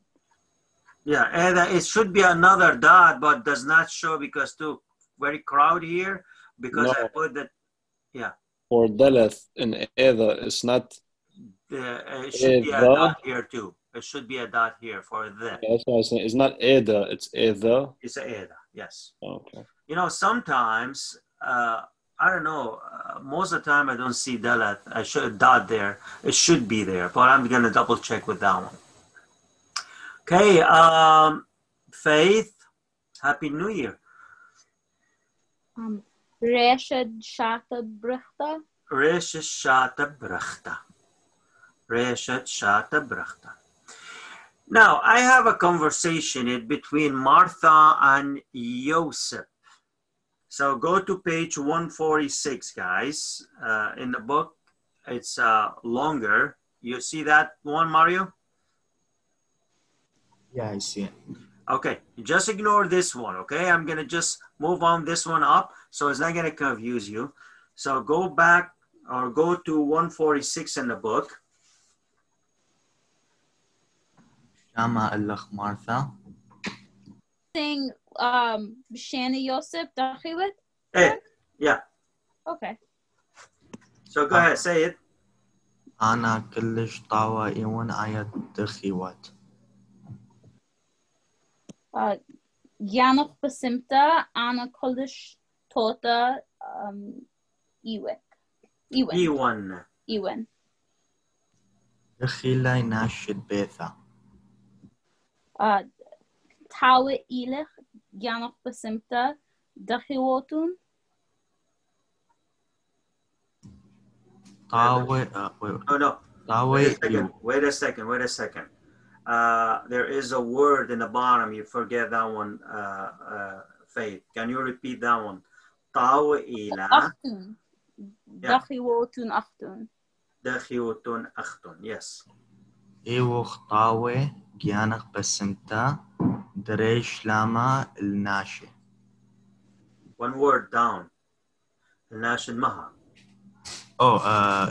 Yeah, Eda, it should be another dot, but does not show because too very crowded here. Because No. I put that, yeah. Or Daleth in Eda, it's not. It should be a Eda. dot here too. It should be a dot here for the. That's what I was saying. It's not Eda, it's Eda. It's a Eda, yes. Okay. You know, sometimes, I don't know, most of the time I don't see Dalat. I should dot there. It should be there, but I'm going to double check with that one. Okay, Faith, Happy New Year. Reshad Shata Brichta. Reshet Shata Brachta. Reshet Shata Brachta. Now, I have a conversation between Martha and Joseph. So go to page 146, guys. In the book, it's longer. You see that one, Mario? Yeah, I see it. Okay, just ignore this one, okay? I'm going to just move on this one up, so it's not going to confuse you. So go back or go to 146 in the book. Shama Allah Martha. Saying Shana Yosef Dachiwit? Yeah. Okay. So go ahead, say it. Ana kullish tawa iwan ayat dakhiwat. Janov Basimta Ana Kolish Tota Iwan. Dakhilai nashid betha. Tawa Ilech Janov Basimta Dachiwotun. طاوة Oh, no. طاوة Wait a second. There is a word in the bottom. You forget that one, Faith. Can you repeat that one? طاوئلة أختن. دخيوتن أختن. دخيوتن أختن. Yes. إيوخ طاوة جيانق بسمتا دريش لاما الناشي. One word down. الناشد مها.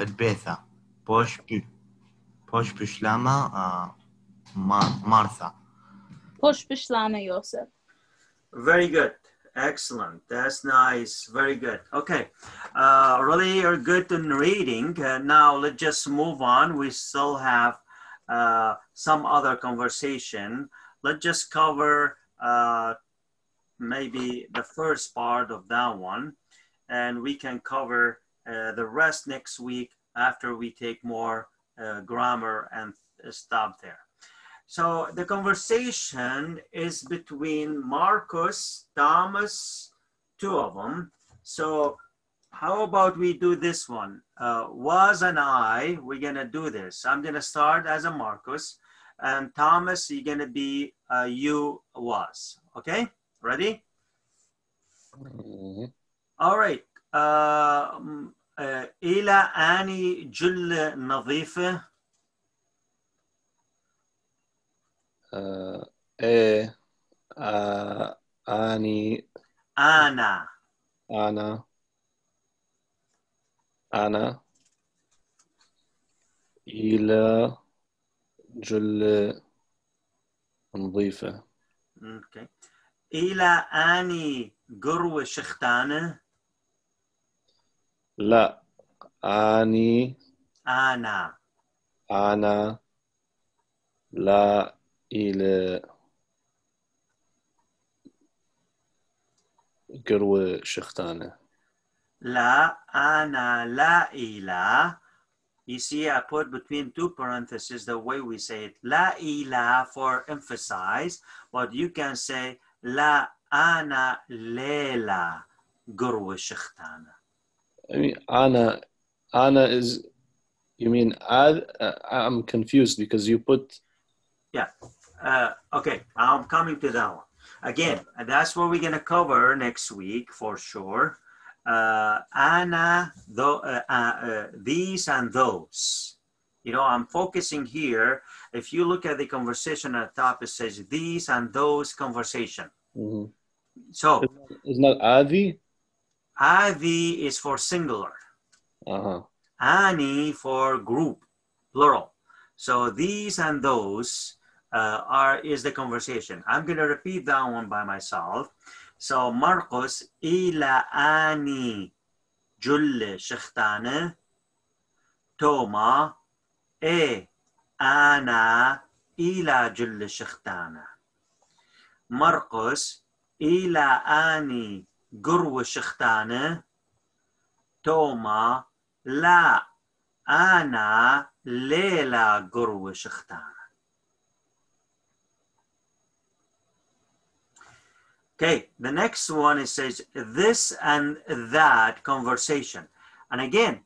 البيثا بوش بشلاما مارثا. بوش بشلامة يوسف. Very good. Excellent. That's nice. Very good. Okay. Really are good in reading. Now let's just move on. We still have some other conversation. Let's just cover maybe the first part of that one, and we can cover the rest next week after we take more grammar and stop there. So the conversation is between Marcus, Thomas, two of them. So how about we do this one? Was and I, we're gonna do this. I'm gonna start as a Marcus, and Thomas, you're gonna be you was. Okay, ready? Mhm. All right. إلى أني جل نظيفة. أني أنا إلى جل نظيفة. Okay. إلى أني قروة شختانة. لا أنا لا إلى قروة شختانة. لا أنا لا إله. You see, I put between two parentheses the way we say it. لا إله for emphasize, but you can say لا أنا ليلى قروة شختانة. I mean, Anna is, you mean, I'm confused because you put. Yeah. Okay, I'm coming to that one. Again, that's what we're going to cover next week for sure. Anna, these and those. You know, I'm focusing here. If you look at the conversation at the top, it says these and those conversation. Mm-hmm. So, it's not Adi? Adi is for singular. Ani for group, plural. So these and those is the conversation. I'm going to repeat that one by myself. So Marcos, إلى أني جل شختانة. توما أنا إلى جل شختانة. مرقس إلى أني قروة شختانة. توما لا أنا ليلى قروة شختانة. Okay, the next one, it says this and that conversation. And again,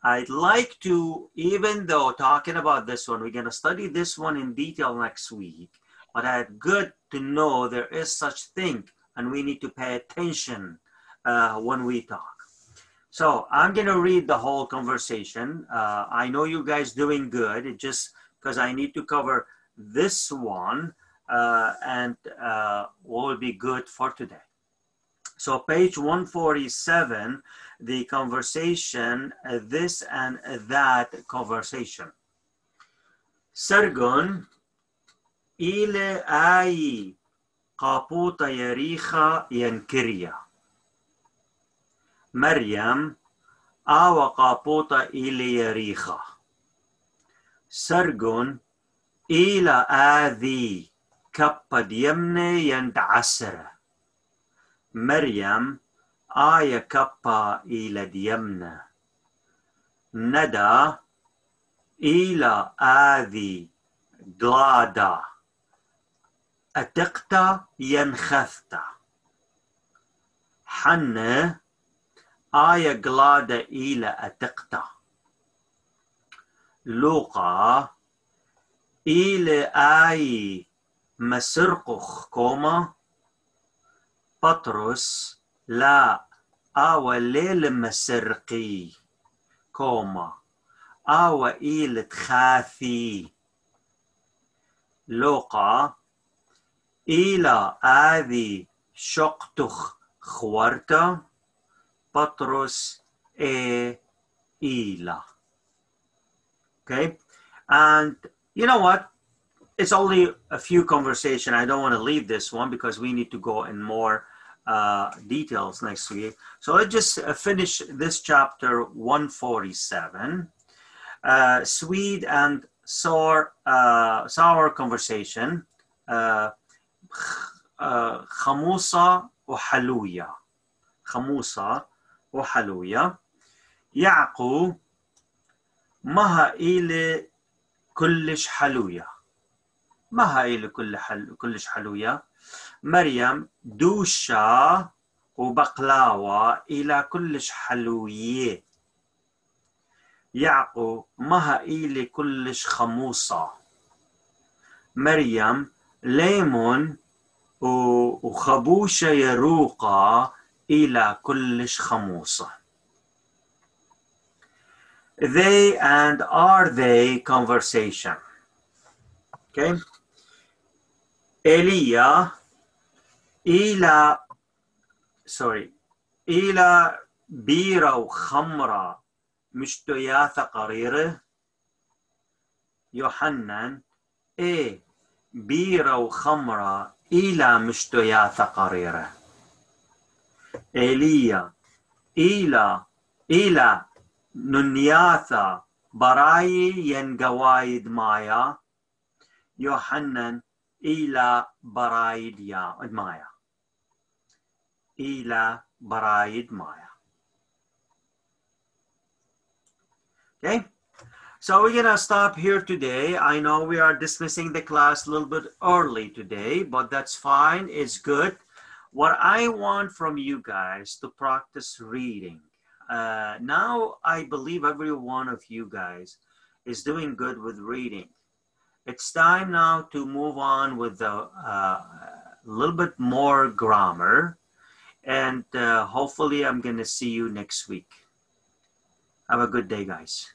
I'd like to, even though talking about this one, we're going to study this one in detail next week, but it's good to know there is such thing and we need to pay attention when we talk. So I'm going to read the whole conversation. I know you guys doing good. It just because I need to cover this one and will be good for today. So page 147, the conversation, this and that conversation. Sargon ile ai qaputa yaricha yankiria. Maryam awa qaputa ile yaricha. Sargon ila adhi kapad yamne yandasara. مريم آية كبا إلى ديمنا. ندى إلى آذي غلادا. أتقتا ينخثتا. حنة آية غلادا إلى أتقتا. لوقا إلى آي مسرقخ كوما بطرس لا آوى ليل مسرقي كوما آوى إلى تخاثي لوقا إلى آذي شقتخ خوارتا بطرس إلى. Okay, and you know what? It's only a few conversation. I don't want to leave this one because we need to go in more details next week. So let's just finish this chapter 147. Sweet and sour conversation. خموصة وحلوية. خموصة وحلوية. يعقو مها إلي كلش حلوية. مها إلي كلش حلوية. مريم دوشة وبقلاوة إلى كلش حلوية. يعقوب مها إلي كلش خموصة. مريم ليمون وخبوشة يروقة إلى كلش خموصة. They and are they conversation. Okay. إيليا إلى بيرة وخمرة مشتياثة قريرة. يوحنان بيرة وخمرة إلى مشتياثة قريرة. إيليا إلى ننياثة براي ينقوايد مايا. يوحنان إلى برايد مايا. إلى برايد مايا. Okay, so we're gonna stop here today. I know we are dismissing the class a little bit early today, but that's fine. It's good. What I want from you guys to practice reading. Now I believe every one of you guys is doing good with reading. It's time now to move on with a little bit more grammar, and hopefully I'm going to see you next week. Have a good day, guys.